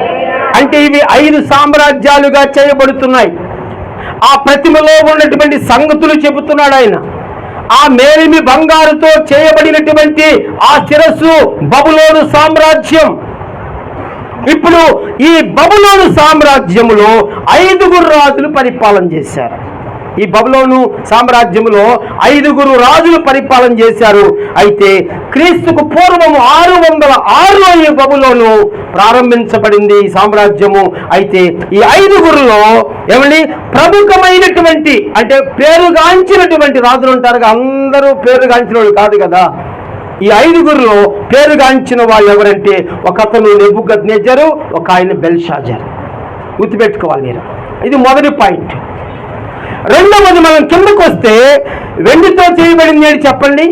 అంటే ఇవి 5 సామ్రాజ్యాలుగా చేయబడుతున్నాయి. ఆ ప్రతిమలో ఉన్నటువంటి సంగతులు చెబుతున్నాడు ఆయన. ఆ మేలిమి బంగారుతో చేయబడినటువంటి ఆ శిరస్సు బబులోను సామ్రాజ్యం. ఇప్పుడు ఈ బబులోను సామ్రాజ్యములో 5 రాజులు పరిపాలన చేశారు. ఈ బబులోను సామ్రాజ్యములో 5 రాజులు పరిపాలన చేశారు. అయితే క్రీస్తుకు పూర్వము 606లో ఈ బబులోను ప్రారంభించబడింది ఈ సామ్రాజ్యము. అయితే ఈ 5లో ఏమండి ప్రముఖమైనటువంటి, అంటే పేరుగాంచినటువంటి రాజులు ఉంటారు. అందరూ పేరుగాంచిన వాళ్ళు కాదు కదా. ఈ 5లో పేరుగాంచిన వాళ్ళు ఎవరంటే, ఒక అతను నెబుకద్నెజరు, ఒక ఆయన బెల్షాజర్. గుర్తుపెట్టుకోవాలి మీరు. ఇది మొదటి పాయింట్. రెండవది, మనం కిందకు వస్తే వెండితో చేయబడింది అని చెప్పండి.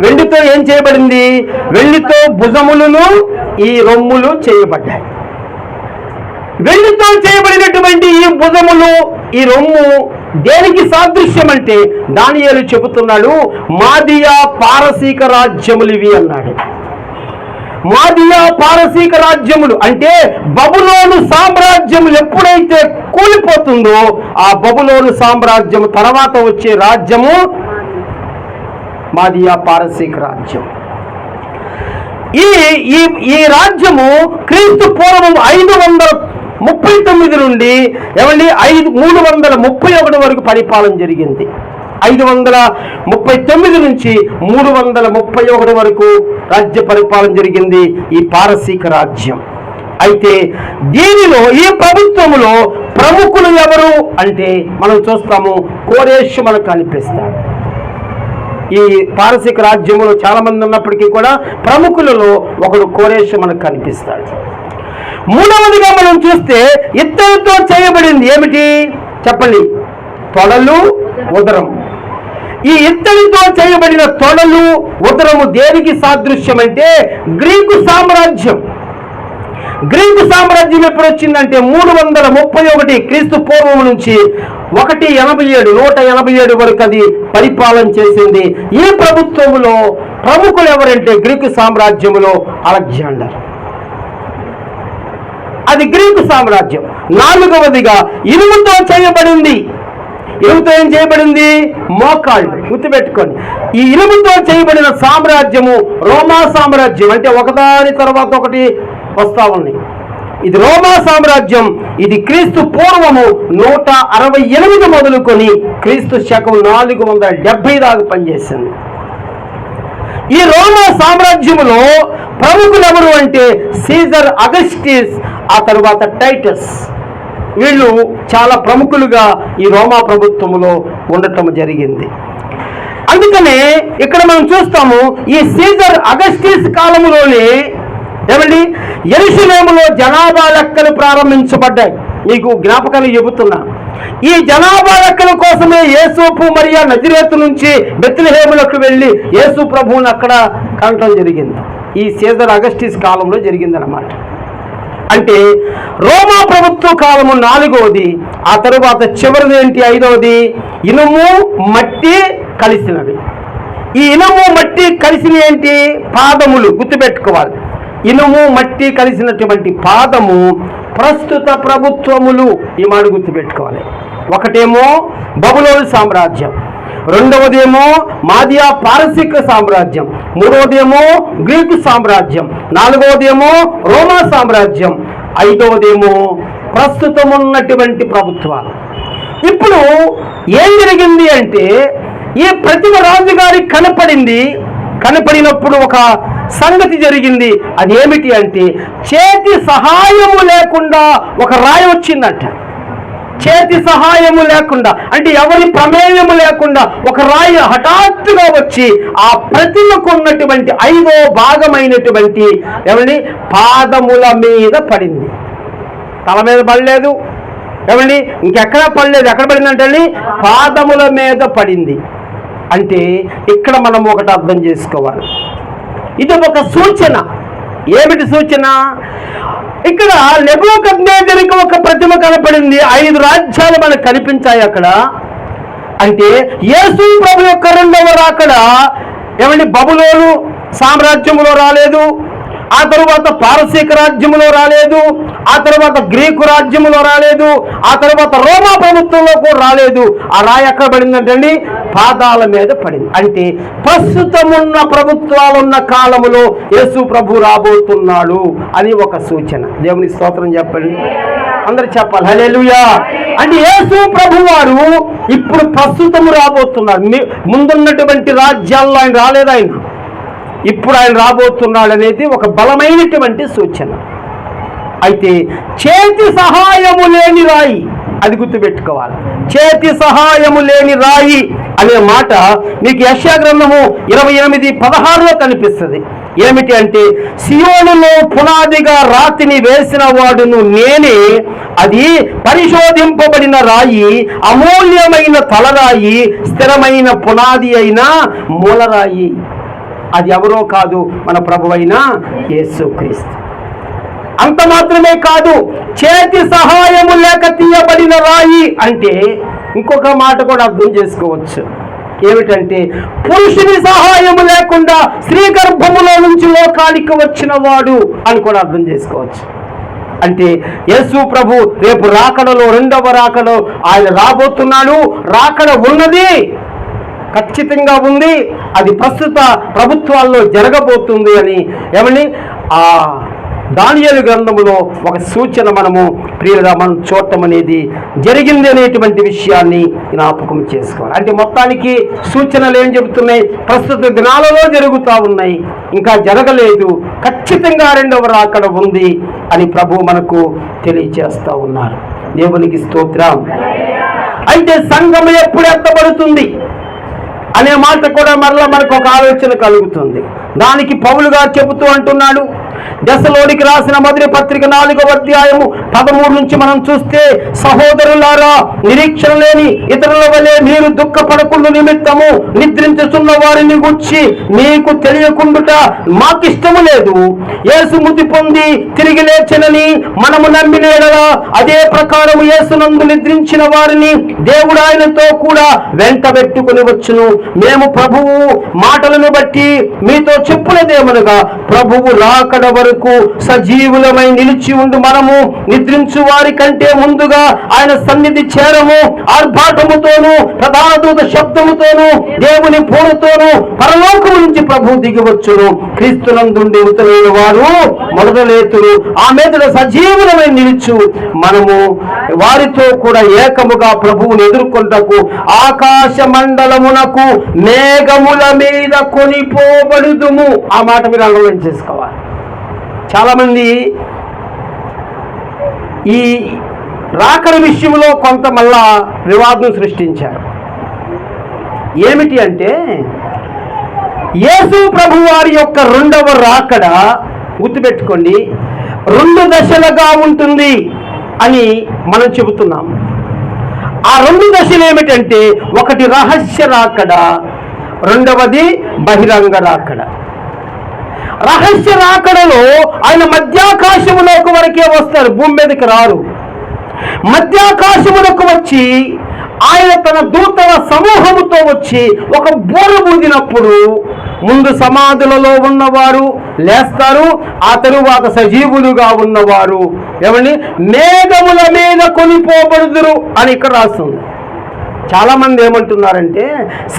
వెండితో ఏం చేయబడింది? వెండితో భుజములను ఈ రొమ్ములు చేయబడ్డాయి. వెండితో చేయబడినటువంటి ఈ భుజములు ఈ రొమ్ము దేనికి సాదృశ్యం అంటే, దానియేలు చెబుతున్నాడు, మాదియా పారసీక రాజ్యములు ఇవి అన్నాడు. మాదియా పారసీక రాజ్యములు అంటే బబులోను సామ్రాజ్యములు ఎప్పుడైతే కూలిపోతుందో ఆ బబులోను సామ్రాజ్యము తర్వాత వచ్చే రాజ్యము మాదియా పారసీక రాజ్యం. ఈ రాజ్యము క్రీస్తు పూర్వం 539 నుండి 331 వరకు పరిపాలన జరిగింది. 539 నుంచి 331 వరకు రాజ్య పరిపాలన జరిగింది ఈ పారసీక రాజ్యం. అయితే దీనిలో ఈ ప్రభుత్వములో ప్రముఖులు ఎవరు అంటే మనం చూస్తాము, కోరేషు మనకు కనిపిస్తాడు. ఈ పారసీక రాజ్యంలో చాలా మంది ఉన్నప్పటికీ కూడా ప్రముఖులలో ఒకడు కోరేషు మనకు కనిపిస్తాడు. మూడవదిగా మనం చూస్తే ఇత్తడితో చేయబడింది ఏమిటి చెప్పండి? తొడలు, ఉదరం. ఈ ఇత్తడితో చేయబడిన తొడలు, ఉదరము దేనికి సాదృశ్యం అంటే గ్రీకు సామ్రాజ్యం. గ్రీకు సామ్రాజ్యం ఎప్పుడు వచ్చిందంటే 331 క్రీస్తు పూర్వం నుంచి 187 వరకు అది పరిపాలన చేసింది. ఈ ప్రభుత్వంలో ప్రముఖులు ఎవరంటే గ్రీకు సామ్రాజ్యములో అలెగ్జాండర్. అది గ్రీకు సామ్రాజ్యం. నాలుగవదిగా ఇనుముతో చేయబడింది. ఇనుముతో ఏం చేయబడింది? మోకాళ్ళు. గుర్తుపెట్టుకోండి, ఈ ఇనుముతో చేయబడిన సామ్రాజ్యము రోమా సామ్రాజ్యం. అంటే ఒకదాని తర్వాత ఒకటి వస్తా ఉన్నాయి. ఇది రోమా సామ్రాజ్యం. ఇది క్రీస్తు పూర్వము 168 మొదలుకొని క్రీస్తు శకం 470 దాకా పనిచేసింది. ఈ రోమా సామ్రాజ్యములో ప్రముఖులు ఎవరు అంటే సీజర్ అగస్టిస్, ఆ తర్వాత టైటస్. వీళ్ళు చాలా ప్రముఖులుగా ఈ రోమా ప్రభుత్వములో ఉండటం జరిగింది. అందుకనే ఇక్కడ మనం చూస్తాము, ఈ సీజర్ అగస్టిస్ కాలములోనే ఏమండి యెరూషలేములో జనాభా లెక్కలు ప్రారంభించబడ్డాయి. మీకు జ్ఞాపకాలు చెబుతున్నా. ఈ జనాభా లెక్కల కోసమే యేసోపు మరియా నజరేతు నుంచి బెత్లెహేములకు వెళ్ళి యేసు ప్రభువుని అక్కడ కనటం జరిగింది. ఈ సీజర్ అగస్టిస్ కాలంలో జరిగిందన్నమాట. అంటే రోమా ప్రభుత్వ కాలము 4వది. ఆ తరువాత చివరిది ఏంటి? 5వది ఇనుము మట్టి కలిసినవి. ఈ ఇనుము మట్టి కలిసిన ఏంటి? పాదములు. గుర్తుపెట్టుకోవాలి, ఇనుము మట్టి కలిసినటువంటి పాదము ప్రస్తుత ప్రభుత్వములు. ఈ మాట గుర్తుపెట్టుకోవాలి. ఒకటేమో బబులోను సామ్రాజ్యం, రెండవదేమో మాదియా పారసీక సామ్రాజ్యం, మూడవదేమో గ్రీకు సామ్రాజ్యం, నాలుగవదేమో రోమా సామ్రాజ్యం, ఐదవదేమో ప్రస్తుతం ఉన్నటువంటి ప్రభుత్వాలు. ఇప్పుడు ఏం జరిగింది అంటే, ఈ ప్రతిమ రాజుగారికి కనపడినప్పుడు ఒక సంగతి జరిగింది. అది ఏమిటి అంటే చేతి సహాయము లేకుండా ఒక రాయి వచ్చిందట. చేతి సహాయము లేకుండా అంటే ఎవరి ప్రమేయము లేకుండా ఒక రాయి హఠాత్తుగా వచ్చి ఆ ప్రతిమకు ఉన్నటువంటి 5వ భాగమైనటువంటి ఎవరి పాదముల మీద పడింది. తల మీద పడలేదు, ఏమండి ఇంకెక్కడా పడలేదు. ఎక్కడ పడిందంటే పాదముల మీద పడింది. అంటే ఇక్కడ మనం ఒకటి అర్థం చేసుకోవాలి, ఇది ఒక సూచన. ఏమిటి సూచన? ఇక్కడ నెబూకద్నెజరుకి ఒక ప్రతిమ కనపడింది. 5 రాజ్యాలు మనకు కనిపించాయి అక్కడ. అంటే యేసు ప్రభు యొక్క రెండవ రాకడ ఏమండి బబులోను సామ్రాజ్యములో రాలేదు, ఆ తరువాత పారసీక రాజ్యములో రాలేదు, ఆ తర్వాత గ్రీకు రాజ్యములో రాలేదు, ఆ తర్వాత రోమా ప్రభుత్వంలో కూడా రాలేదు. ఆ రాయి ఎక్కడ పడిందంటండి? పాదాల మీద పడింది. అంటే ప్రస్తుతమున్న ప్రభుత్వాలున్న కాలములో యేసు ప్రభు రాబోతున్నాడు అని ఒక సూచన. దేవుని స్తోత్రం చెప్పండి, అందరు చెప్పాలి హల్లెలూయా. అంటే యేసు ప్రభు వారు ఇప్పుడు ప్రస్తుతము రాబోతున్నారు. ముందున్నటువంటి రాజ్యాల్లో ఆయన రాలేదు, ఇప్పుడు ఆయన రాబోతున్నాడు అనేది ఒక బలమైనటువంటి సూచన. అయితే చేతి సహాయము లేని రాయి, అది గుర్తుపెట్టుకోవాలి. చేతి సహాయము లేని రాయి అనే మాట మీకు యెషయా గ్రంథము 28:16లో కనిపిస్తుంది. ఏమిటి అంటే సియోనులో పునాదిగా రాతిని వేసిన వాడును నేనే, అది పరిశోధింపబడిన రాయి, అమూల్యమైన తలరాయి, స్థిరమైన పునాది అయిన మూలరాయి. అది ఎవరో కాదు, మన ప్రభువైన యేసుక్రీస్తు. అంత మాత్రమే కాదు, చేతి సహాయము లేక తీయబడిన రాయి అంటే ఇంకొక మాట కూడా అర్థం చేసుకోవచ్చు. ఏమిటంటే పురుషుని సహాయము లేకుండా స్త్రీ గర్భములో నుంచి లోకానికి వచ్చిన వాడు అని కూడా అర్థం చేసుకోవచ్చు. అంటే యేసు ప్రభు రేపు రాకడలో, రెండవ రాకడలో ఆయన రాబోతున్నాడు. రాకడ ఉన్నది, ఖచ్చితంగా ఉంది. అది ప్రస్తుత ప్రభుత్వాల్లో జరగబోతుంది అని ఏమని ఆ దానియేలు గ్రంథములో ఒక సూచన మనం చూడటం అనేది జరిగింది అనేటువంటి విషయాన్ని జ్ఞాపకం చేసుకోవాలి. అంటే మొత్తానికి సూచనలు ఏం చెబుతున్నాయి? ప్రస్తుత దినాలలో జరుగుతూ ఉన్నాయి, ఇంకా జరగలేదు, ఖచ్చితంగా రెండవ రాకడ ఉంది అని ప్రభు మనకు తెలియచేస్తూ ఉన్నారు. దేవునికి స్తోత్రం. అయితే సంఘం ఎప్పుడు ఎత్తబడుతుంది అనే మాట కూడా మరలా మనకు ఒక ఆలోచన కలుగుతుంది. దానికి పౌలు గారు చెబుతూ అంటున్నాడు, దశలోనికి రాసిన మొదటి పత్రిక 4వ అధ్యాయము 13 నుంచి మనం చూస్తే, సహోదరులారా, నిరీక్షణ లేని ఇతరుల వలె మీరు దుఃఖపడకుండా నిమిత్తము నిద్రించుచున్న వారిని గురించి మీకు తెలియకుండుట మాకిష్టము లేదు. యేసు మృతి పొంది తిరిగి లేచెనని మనము నమ్మిన యెడల అదే ప్రకారము యేసునందు నిద్రించిన వారిని దేవుడు ఆయనతో కూడా వెంట పెట్టుకుని వచ్చును. మేము ప్రభువు మాటలను బట్టి మీతో చెప్పులదేమనగా, ప్రభువు రాకడ వరకు సజీవులమై నిలిచి ఉండు మనము నిద్రించు వారి కంటే ముందుగా ఆయన సన్నిధి చేరము. ఆర్భాటముతోను ప్రధాన దూత శబ్దముతోను దేవుని పూలతోను పరలోకము నుంచి ప్రభు దిగివచ్చును. క్రీస్తునందుండి ఉత్తరైన వారు మొదలలేతురు. ఆ మీద సజీవులమై నిలుచు మనము వారితో కూడా ఏకముగా ప్రభువుని ఎదుర్కొంటకు ఆకాశ మండలమునకు మేఘముల మీద కొనిపోబడుదుము. ఆ మాట మీరు అండర్లైన్ చేసుకోవాలి. చాలామంది ఈ రాకడ విషయంలో కొంత మళ్ళా వివాదం సృష్టించారు. ఏమిటి అంటే యేసు ప్రభు వారి యొక్క రెండవ రాకడ గుర్తుపెట్టుకోండి, 2 దశలుగా ఉంటుంది అని మనం చెబుతున్నాం. ఆ 2 దశలు ఏమిటంటే, ఒకటి రహస్య రాకడ, రెండవది బహిరంగ రాకడ. రహస్య రాకడలో ఆయన మధ్యాకాశములోకి వరకే వస్తారు, భూమి మీదకి రారు. మధ్యాకాశములకు వచ్చి ఆయన తన దూతల సమూహముతో వచ్చి ఒక బోర ఊదినప్పుడు ముందు సమాధులలో ఉన్నవారు లేస్తారు, ఆ తరువాత సజీవులుగా ఉన్నవారు ఏమని మేఘముల మీద కొనిపోబడుదురు అని ఇక్కడ రాస్తుంది. చాలామంది ఏమంటున్నారంటే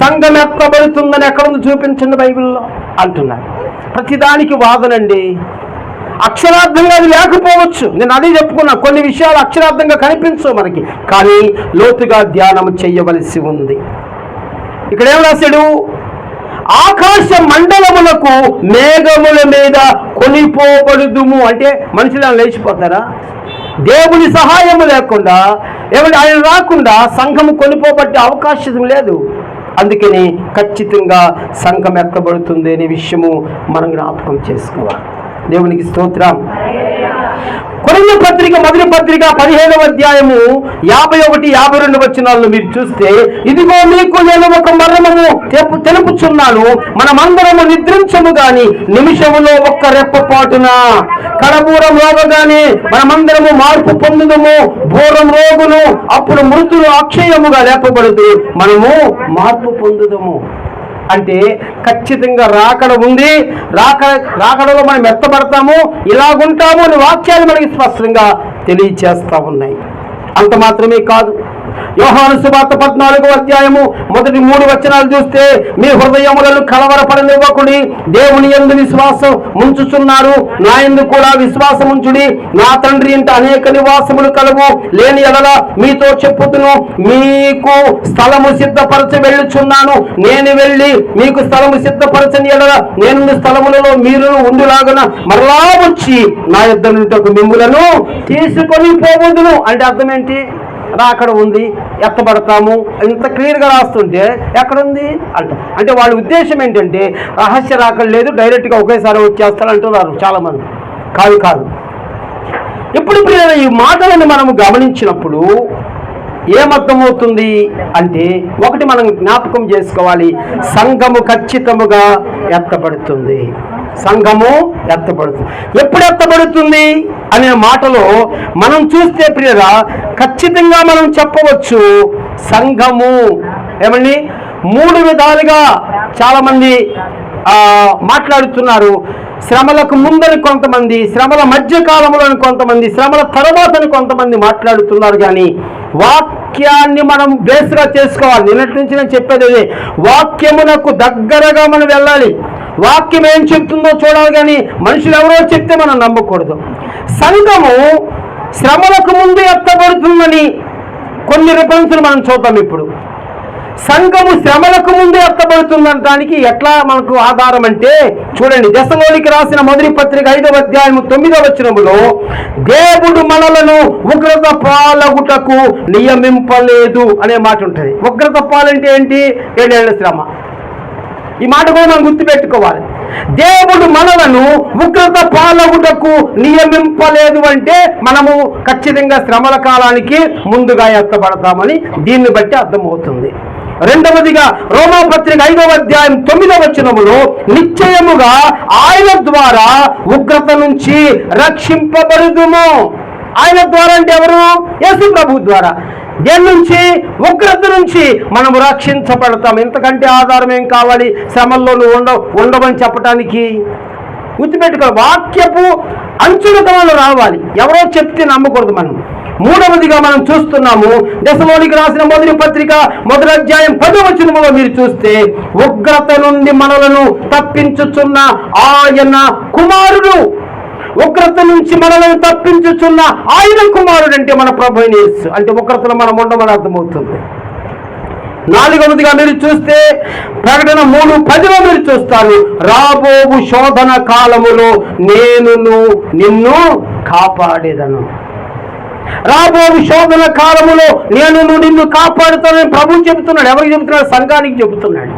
సంఘం ఎత్తబడుతుందని ఎక్కడుంది చూపించండి బైబిల్లో అంటున్నారు. ప్రతిదానికి వాదనండి. అక్షరార్థంగా అది లేకపోవచ్చు, నేను అదే చెప్పుకున్నా. కొన్ని విషయాలు అక్షరార్థంగా కనిపించవు మనకి, కానీ లోతుగా ధ్యానం చేయవలసి ఉంది. ఇక్కడ ఏం రాశాడు? ఆకాశ మండలములకు మేఘముల మీద కొనిపోబడుదుము. అంటే మనుషులను లేచిపోతారా? దేవుని సహాయము లేకుండా, ఏమంటే ఆయన రాకుండా సంఘము కొనిపోబట్టే అవకాశం లేదు. అందుకని ఖచ్చితంగా సంఘం ఎత్తబడుతుంది అనే విషయము మనం జ్ఞాపకం చేసుకోవాలి. దేవునికి స్తోత్రం. కొరింథీ పత్రిక మొదటి పత్రిక 15వ అధ్యాయము 51, 52 వచనాలను మీరు చూస్తే, ఇదిగో మీకు నేను ఒక మర్మము తెలుపుచున్నాను, మనమందరము నిద్రించము గాని నిమిషములో ఒక్క రెప్పపాటున కడబూరం రోగగానే మనమందరము మార్పు పొందుదము. బూరం రోగును, అప్పుడు మృతులు అక్షయముగా లేపబడుతూ మనము మార్పు పొందుదము. అంటే ఖచ్చితంగా రాకడ ఉంది. రాకడలో మనం ఎత్తబడతాము, ఇలాగుంటాము అని వాక్యాలు మనకి స్పష్టంగా తెలియచేస్తూ ఉన్నాయి. అంత మాత్రమే కాదు, యోహాను సువార్త 14వ అధ్యాయము మొదటి 3 వచనాలు చూస్తే, మీ హృదయములను కలవరపడనివ్వకుడి, దేవుని యందు విశ్వాసం ఉంచుచున్నారు, నా యందు కూడా విశ్వాసం ఉంచుడి. నా తండ్రి ఇంట అనేక నివాసములు కలవు, లేని ఎడల మీతో చెప్పుతును, మీకు స్థలము సిద్ధపరచ వెళ్ళుచున్నాను. నేను వెళ్ళి మీకు స్థలము సిద్ధపరచని ఎడల నేను స్థలములలో మీరు ఉండులాగున మరలా వచ్చి నా యొద్ద నుండి మిమ్ములను తీసుకొని పోవదును. అంటే అర్థం ఏంటి? రాకడ ఉంది, ఎత్తబడతాము, ఇంత క్లియర్గా రాస్తుంటే ఎక్కడుంది అంటే వాళ్ళ ఉద్దేశం ఏంటంటే రహస్య రాకడ లేదు, డైరెక్ట్గా ఒకేసారి వచ్చేస్తారు అంటున్నారు చాలామంది. కాదు. ఇప్పుడు ఈ మాటలను మనము గమనించినప్పుడు ఏమర్థమవుతుంది అంటే, ఒకటి మనం జ్ఞాపకం చేసుకోవాలి, సంఘము ఖచ్చితముగా ఎత్తబడుతుంది. సంఘము ఎత్తబడుతుంది. ఎప్పుడు ఎత్తబడుతుంది అనే మాటలో మనం చూస్తే ప్రియరా, ఖచ్చితంగా మనం చెప్పవచ్చు, సంఘము ఏమండి 3 విధాలుగా చాలామంది మాట్లాడుతున్నారు. శ్రమలకు ముందని కొంతమంది, శ్రమల మధ్య కాలంలో కొంతమంది, శ్రమల తర్వాతని కొంతమంది మాట్లాడుతున్నారు. కానీ వాక్యాన్ని మనం బేస్గా చేసుకోవాలి. నిన్నటి నుంచి నేను చెప్పేది అదే, వాక్యమునకు దగ్గరగా మనం వెళ్ళాలి. వాక్యం ఏం చెప్తుందో చూడాలి, కానీ మనుషులు ఎవరో చెప్తే మనం నమ్మకూడదు. సంఘము శ్రమలకు ముందు ఎత్తబడుతుందని కొన్ని రిఫరెన్సులు మనం చూద్దాం. ఇప్పుడు సంఘము శ్రమలకు ముందు ఎత్తబడుతుందనడానికి ఎట్లా మనకు ఆధారం అంటే, చూడండి, దశలోనికి రాసిన మొదటి పత్రిక 5వ అధ్యాయము 9వ వచనములో, దేవుడు మనలను ఉగ్రత పాలగుటకు నియమింపలేదు అనే మాట ఉంటుంది. ఉగ్రత పాలంటే ఏంటి? 7 ఏళ్ల శ్రమ. ఈ మాట కూడా మనం గుర్తుపెట్టుకోవాలి. దేవుడు మనలను ఉగ్రత పాలగుటకు నియమింపలేదు అంటే మనము ఖచ్చితంగా శ్రమల కాలానికి ముందుగా ఎత్తబడతామని దీన్ని బట్టి అర్థమవుతుంది. రెండవదిగా రోమాపత్రిక 5వ అధ్యాయం 9వ వచనములో, నిశ్చయముగా ఆయన ద్వారా ఉగ్రత నుంచి రక్షింపబడుదుము. ఆయన ద్వారా అంటే ఎవరు? యేసు ప్రభు ద్వారా. దేని నుంచి? ఉగ్రత నుంచి మనము రక్షించబడతాం. ఇంతకంటే ఆధారం ఏం కావాలి? శ్రమల్లో నువ్వు ఉండవని చెప్పడానికి. గుర్తుపెట్టుకోవాలి, వాక్యపు అంచులతలో రావాలి. ఎవరో చెప్తే నమ్మకూడదు మనం. మూడవదిగా మనం చూస్తున్నాము, దశలోనికి రాసిన మొదటి పత్రిక 1వ అధ్యాయం 10వ వచనములో మీరు చూస్తే, ఉగ్రత నుండి మనలను తప్పించుచున్న ఆయన కుమారుడు. ఉగ్రత నుంచి మనలను తప్పించుచున్న ఆయన కుమారుడు అంటే మన ప్రభు యేసు. అంటే ఉగ్రతలో మనం ఉండమని అర్థమవుతుంది. 4వదిగా మీరు చూస్తే ప్రకటన 3:10లో మీరు చూస్తారు, రాబోవు శోధన కాలములో నేను నిన్ను కాపాడేదను. రాబోవు శోధన కాలములో నేను నిన్ను కాపాడుతానని ప్రభు చెబుతున్నాడు. ఎవరికి చెబుతున్నాడు? సంఘానికి చెబుతున్నాడు.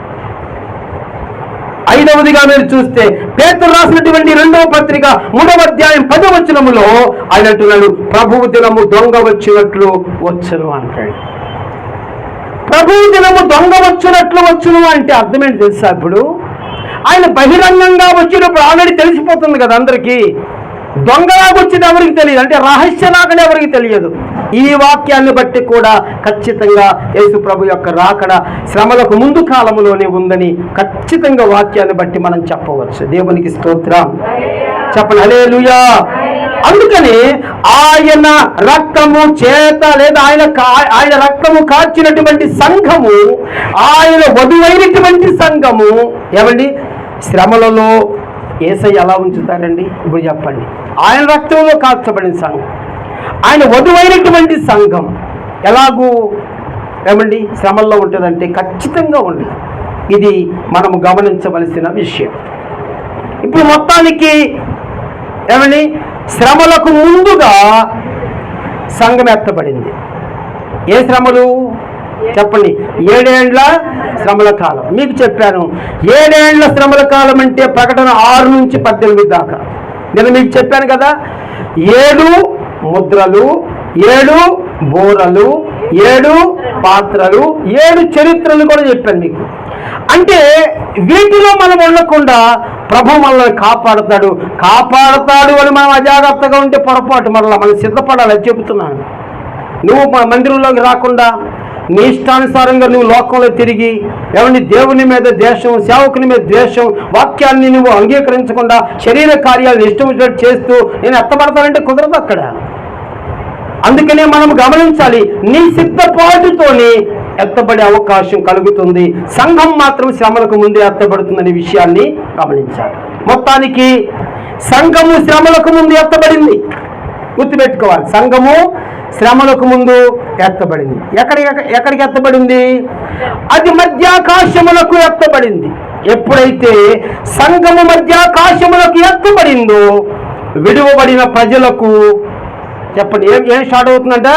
5వదిగా మీరు చూస్తే పేతురు రాసినటువంటి 2వ పత్రిక 3వ అధ్యాయం 10వ వచనములో ఆయన అంటున్నాడు, ప్రభువు దినము దొంగ వచ్చినట్లు వచ్చును అంటాడు. ప్రభువు దినము దొంగ వచ్చును అంటే అర్థం ఏంటి తెలుసా? ఇప్పుడు ఆయన బహిరంగంగా వచ్చినప్పుడు ఆల్రెడీ తెలిసిపోతుంది కదా అందరికీ. దొంగలాగా వచ్చేది ఎవరికి తెలియదు, అంటే రహస్యలాగా ఎవరికి తెలియదు. ఈ వాక్యాన్ని బట్టి కూడా ఖచ్చితంగా యేసు ప్రభు యొక్క రాకడ శ్రమలకు ముందు కాలంలోనే ఉందని ఖచ్చితంగా వాక్యాన్ని బట్టి మనం చెప్పవచ్చు. దేవునికి స్తోత్రం చెప్పండి, హల్లెలూయా. అందుకని ఆయన రక్తము చేత లేదా ఆయన రక్తము కార్చినటువంటి సంఘము, ఆయన వధువైనటువంటి సంఘము ఏమండి శ్రమలలో యేసయ్య ఎలా ఉంచుతారండి? ఇప్పుడు చెప్పండి. ఆయన రక్తంలో కాల్చబడిన సంఘం, ఆయన వధువైనటువంటి సంఘం ఎలాగూ ఏమండి శ్రమల్లో ఉంటుందంటే ఖచ్చితంగా ఉండదు. ఇది మనము గమనించవలసిన విషయం. ఇప్పుడు మొత్తానికి ఏమని, శ్రమలకు ముందుగా సంఘం ఎత్తబడింది. ఏ శ్రమలు చెప్పండి? 7 ఏండ్ల శ్రమల కాలం. మీకు చెప్పాను 7 ఏండ్ల శ్రమల కాలం అంటే ప్రకటన 6 నుంచి 18 దాకా. నేను మీకు చెప్పాను కదా, 7 ముద్రలు, 7 బోరలు, 7 పాత్రలు, 7 చరిత్రలు కూడా చెప్పాను మీకు. అంటే వీటిలో మనం ఉండకుండా ప్రభు మనల్ని కాపాడతాడు అని మనం అజాగ్రత్తగా ఉంటే పొరపాటు. మనం సిద్ధపడాలని చెబుతున్నాను. నువ్వు మందిరంలోకి రాకుండా నీ ఇష్టానుసారంగా నువ్వు లోకంలో తిరిగి దేవుని మీద ద్వేషం, సేవకుని మీద ద్వేషం, వాక్యాన్ని నువ్వు అంగీకరించకుండా శరీర కార్యాలను ఇష్టం వచ్చినట్టు చేస్తూ నేను ఎత్తబడతానంటే కుదరదు అక్కడ. అందుకనే మనం గమనించాలి, నీ సిద్ధపాటుతోనే ఎత్తబడే అవకాశం కలుగుతుంది. సంఘం మాత్రం శ్రమలకు ముందే ఎత్తబడుతుందనే విషయాన్ని గమనించాలి. మొత్తానికి సంఘము శ్రమలకు ముందు ఎత్తబడింది. గుర్తుపెట్టుకోవాలి, సంఘము శ్రమలకు ముందు ఎత్తబడింది. ఎక్కడికి ఎత్తబడింది? అది మధ్యాకాశములకు ఎత్తబడింది. ఎప్పుడైతే సంఘము మధ్యాకాశములకు ఎత్తబడిందో విడువబడిన ప్రజలకు చెప్పండి ఏం స్టార్ట్ అవుతుందంట?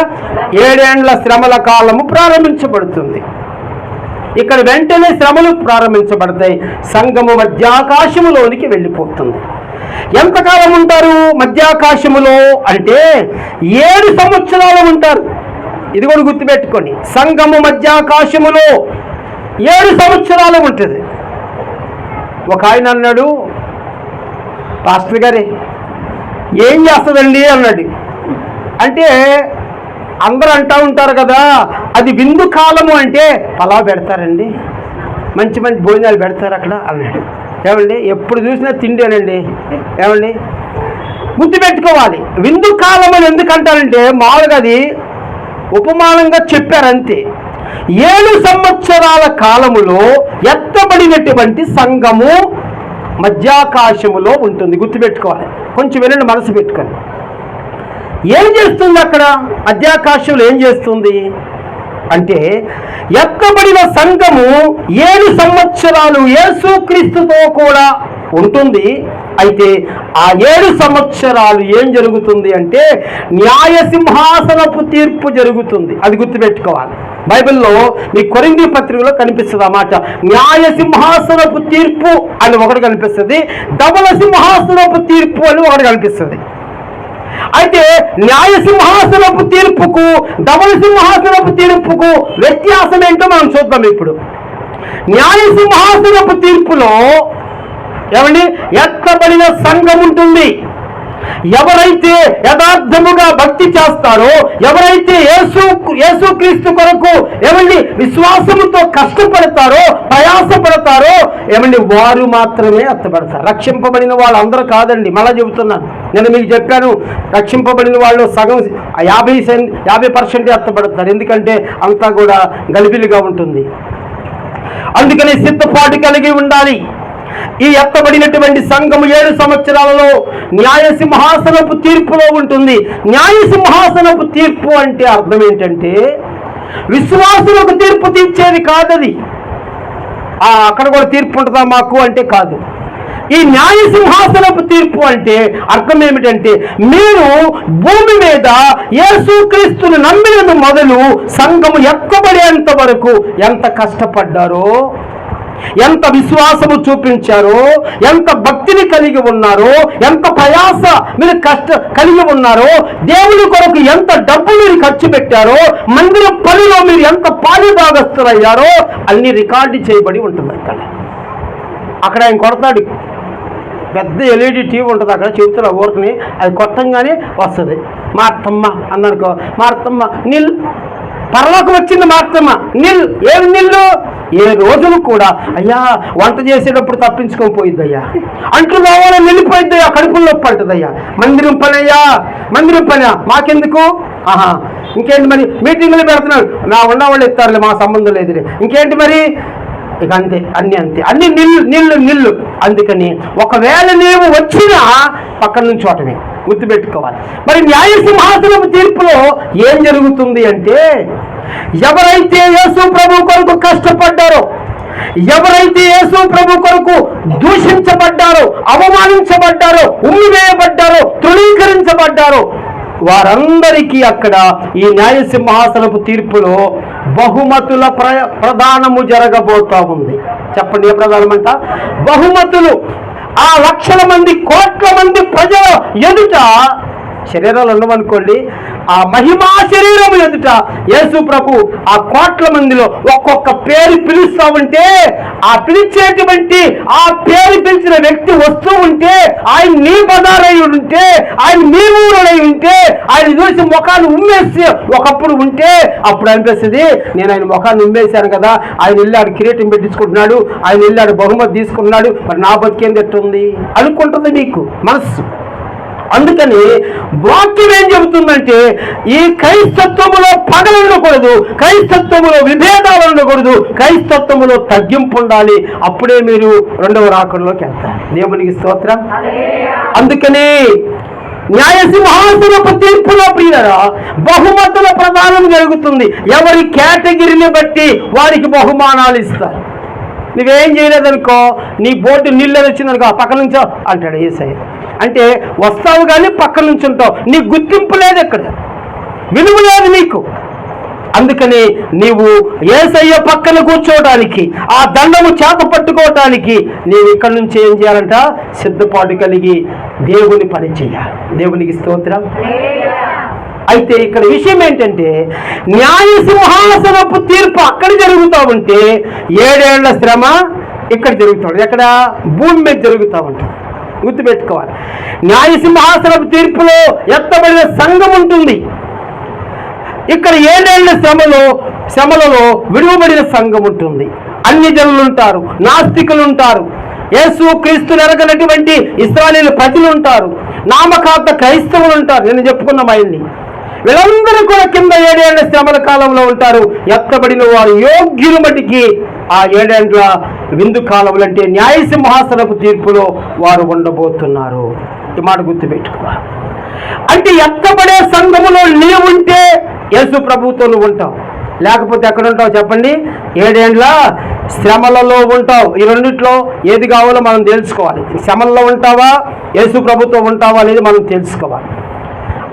7 ఏండ్ల శ్రమల కాలము ప్రారంభించబడుతుంది. ఇక్కడ వెంటనే శ్రమలు ప్రారంభించబడతాయి. సంఘము మధ్యాకాశములోనికి వెళ్ళిపోతుంది. ఎంతకాలం ఉంటారు మధ్యాకాశములో అంటే? 7 సంవత్సరాలు ఉంటారు. ఇది కూడా గుర్తుపెట్టుకోండి, సంఘము మధ్యాకాశములో 7 సంవత్సరాలు ఉంటుంది. ఒక ఆయన అన్నాడు, పాస్టర్ గారే ఏం చేస్తుందండి అన్నాడు. అంటే అందరూ అంటూ ఉంటారు కదా, అది విందు కాలము అంటే పలావ్ పెడతారండి, మంచి మంచి భోజనాలు పెడతారు అక్కడ అన్నాడు. ఏమండి, ఎప్పుడు చూసినా తిండేనండి. ఏమండి, గుర్తుపెట్టుకోవాలి, విందు కాలం అని ఎందుకంటారంటే మామూలుగా అది ఉపమానంగా చెప్పారంతే. 7 సంవత్సరాల కాలములో ఎత్తబడినటువంటి సంఘము మధ్యాకాశములో ఉంటుంది. గుర్తుపెట్టుకోవాలి, కొంచెం వినండి, మనసు పెట్టుకొని. ఏం చేస్తుంది అక్కడ మధ్యాకాశంలో? ఏం చేస్తుంది అంటే ఎత్తబడిన సంఘము 7 సంవత్సరాలు యేసుక్రీస్తుతో కూడా ఉంటుంది. అయితే ఆ 7 సంవత్సరాలు ఏం జరుగుతుంది అంటే న్యాయసింహాసనపు తీర్పు జరుగుతుంది. అది గుర్తుపెట్టుకోవాలి. బైబిల్లో మీ కొరింథీ పత్రికలో కనిపిస్తుంది అన్నమాట. న్యాయసింహాసనపు తీర్పు అని ఒకటి కనిపిస్తుంది, ధవల సింహాసనపు తీర్పు అని ఒకటి కనిపిస్తుంది. అయితే న్యాయసింహాసనపు తీర్పుకు ధవల సింహాసనపు తీర్పుకు వ్యత్యాసం ఏంటో మనం చూద్దాం. ఇప్పుడు న్యాయసింహాసనపు తీర్పులో ఏమండి ఎత్తబడిన సంఘం ఉంటుంది. ఎవరైతే యథార్థముగా భక్తి చేస్తారో, ఎవరైతే యేసుక్రీస్తు కొరకు ఏమండి విశ్వాసముతో కష్టపడతారో, ప్రయాసపడతారో ఏమండి వారు మాత్రమే ఎత్తబడతారు. రక్షింపబడిన వాళ్ళందరూ కాదండి. మళ్ళా చెబుతున్నాను, నేను మీకు చెప్పాను, రక్షింపబడిన వాళ్ళు సగం 50% ఎత్తబడతారు. ఎందుకంటే అంతా కూడా గలిబిలిగా ఉంటుంది. అందుకని సిద్ధపాటు కలిగి ఉండాలి. ఈ ఎత్తబడినటువంటి సంఘము 7 సంవత్సరాలలో న్యాయసింహాసనపు తీర్పులో ఉంటుంది. న్యాయసింహాసనపు తీర్పు అంటే అర్థం ఏంటంటే విశ్వాసులకు తీర్పు తీర్చేది కాదది. అక్కడ కూడా తీర్పు ఉంటుందా మాకు అంటే కాదు. ఈ న్యాయసింహాసనపు తీర్పు అంటే అర్థం ఏమిటంటే మీరు భూమి మీద యేసుక్రీస్తును నమ్మినది మొదలు సంఘము ఎక్కబడేంత వరకు ఎంత కష్టపడ్డారో, ఎంత విశ్వాసము చూపించారో, ఎంత భక్తిని కలిగి ఉన్నారో, ఎంత ప్రయాస మీరు కలిగి ఉన్నారో, దేవుని కొరకు ఎంత డబ్బు మీరు ఖర్చు పెట్టారో, మందిర పనిలో మీరు ఎంత పాలుభాగస్తులయ్యారో అన్ని రికార్డు చేయబడి ఉంటుంది. అక్కడ ఆయన కొడతాడు, పెద్ద LED టీవీ ఉంటుంది అక్కడ, చెబుతున్నా ఊరికని, అది కొట్టంగానే వస్తుంది. మార్తమ్మ అన్ననుకో, మార్తమ్మ నిల్, పరలోకి వచ్చింది మార్తమ్మ నిల్. ఏమి నిల్లు? 7 రోజులు కూడా అయ్యా వంట చేసేటప్పుడు తప్పించుకొని పోయిద్దయ్యా, అంట్లు కావాలని వెళ్ళిపోయిద్దయ్యా, కడుపులో నొప్పి అంటుందయ్యా. మందిరం పని అయ్యా, మందిరం పని మాకెందుకు? ఇంకేంటి మరి మీటింగ్లు పెడుతున్నాడు, నా ఉన్నవాళ్ళు ఎత్తారులే, మా సంబంధం లేదు, ఇంకేంటి మరి, ఇక అంతే, అన్ని నిల్లు. అందుకని ఒకవేళ నీవు వచ్చినా పక్కన నుంచి చూడటమే, గుర్తుపెట్టుకోవాలి. మరి న్యాయసింహాసనపు తీర్పులో ఏం జరుగుతుంది అంటే ఎవరైతే యేసు ప్రభు కొరకు కష్టపడ్డారో, ఎవరైతే యేసు ప్రభు కొరకు దూషించబడ్డారో, అవమానించబడ్డారో, ఉమ్మివేయబడ్డారో, తృణీకరించబడ్డారో వారందరికీ అక్కడ ఈ న్యాయసింహాసనపు తీర్పులో బహుమతుల ప్రదానము జరగబోతా ఉంది. చెప్పండి, ఏ ప్రదానం అంట? బహుమతులు. ఆ లక్షల మంది, కోట్ల మంది ప్రజల ఎదుట శరీరాలు ఉండవనుకోండి, ఆ మహిమా శరీరము ఎదుట యేసు ప్రభు ఆ కోట్ల మందిలో ఒక్కొక్క పేరు పిలుస్తూ ఉంటే, ఆ పిలిచేటువంటి ఆ పేరు పిలిచిన వ్యక్తి వస్తూ ఉంటే, ఆయన నీ బజారై ఉంటే, ఆయన మీ ఊరై ఉంటే, ఆయన చూసి ముఖాన్ని ఉమ్మేసి ఒకప్పుడు ఉంటే అప్పుడు అనిపిస్తుంది, నేను ఆయన ముఖాన్ని ఉమ్మేశాను కదా, ఆయన వెళ్ళాడు కిరీటం పెట్టించుకుంటున్నాడు, ఆయన వెళ్ళాడు బహుమతి తీసుకున్నాడు, మరి నా బతికేం ఎట్టుంది అనుకుంటుంది నీకు మనస్సు. అందుకని వాక్యం ఏం చెబుతుందంటే, ఈ క్రైస్తత్వములో పగలు ఉండకూడదు, క్రైస్తత్వములో విభేదాలు ఉండకూడదు, క్రైస్తత్వములో తగ్గింపు ఉండాలి. అప్పుడే మీరు రెండవ రాకడలోకి వెళ్తారు. దేవునికి స్తోత్రం. అందుకని న్యాయసింహాసనపు తీర్పులో ప్రియులారా బహుమతుల ప్రదానం జరుగుతుంది. ఎవరి కేటగిరీని బట్టి వారికి బహుమానాలు ఇస్తారు. నువ్వేం చేయలేదనుకో, నీ బోర్డు నీళ్ళు వచ్చిందనుకో, పక్క నుంచో అంటాడు యేసయ్య. అంటే వస్తావు కానీ పక్క నుంచి ఉంటావు, నీ గుర్తింపు లేదు, ఎక్కడ విలువ లేదు నీకు. అందుకని నీవు యేసయ్య పక్కన కూర్చోవడానికి, ఆ దండము చేత పట్టుకోవటానికి నీవు ఇక్కడి నుంచి ఏం చేయాలంట? సిద్ధపాటు కలిగి దేవుని పని చేయాలి. దేవునికి స్తోత్రం. అయితే ఇక్కడ విషయం ఏంటంటే, న్యాయసింహాసనపు తీర్పు అక్కడ జరుగుతూ ఉంటే 7 ఏళ్ల శ్రమ ఇక్కడ జరుగుతూ ఉంటుంది. ఎక్కడ? భూమి మీద జరుగుతూ ఉంటుంది. గుర్తుపెట్టుకోవాలి. న్యాయసింహాసనపు తీర్పులో ఎత్తబడిన సంఘం ఉంటుంది. ఇక్కడ 7 ఏళ్ల శ్రమలలో విడువబడిన సంఘం ఉంటుంది. అన్ని జనులు ఉంటారు, నాస్తికులు ఉంటారు, యేసు క్రీస్తుని ఎరగనటువంటి ఇశ్రాయేలు ప్రజలు ఉంటారు, నామకార్థ క్రైస్తవులు ఉంటారు. నేను చెప్పుకున్న ఆయన్ని వీళ్ళందరూ కూడా కింద 7 ఏళ్ల శ్రమల కాలంలో ఉంటారు. ఎత్తబడిన వారు యోగ్యులు మటికి ఆ 7 ఏళ్ల విందు కాలంలో అంటే న్యాయసింహాసనపు తీర్పులో వారు ఉండబోతున్నారు. ఈ మాట గుర్తుపెట్టుకోవాలి. అంటే ఎత్తబడే సంఘములో నీవుంటే యేసు ప్రభువుతో నువ్వు ఉంటావు, లేకపోతే ఎక్కడ ఉంటావు చెప్పండి? 7 ఏళ్ల శ్రమలలో ఉంటావు. ఈ రెండిట్లో ఏది కావాలో మనం తెలుసుకోవాలి. శ్రమల్లో ఉంటావా, యేసు ప్రభుతో ఉంటావా అనేది మనం తెలుసుకోవాలి.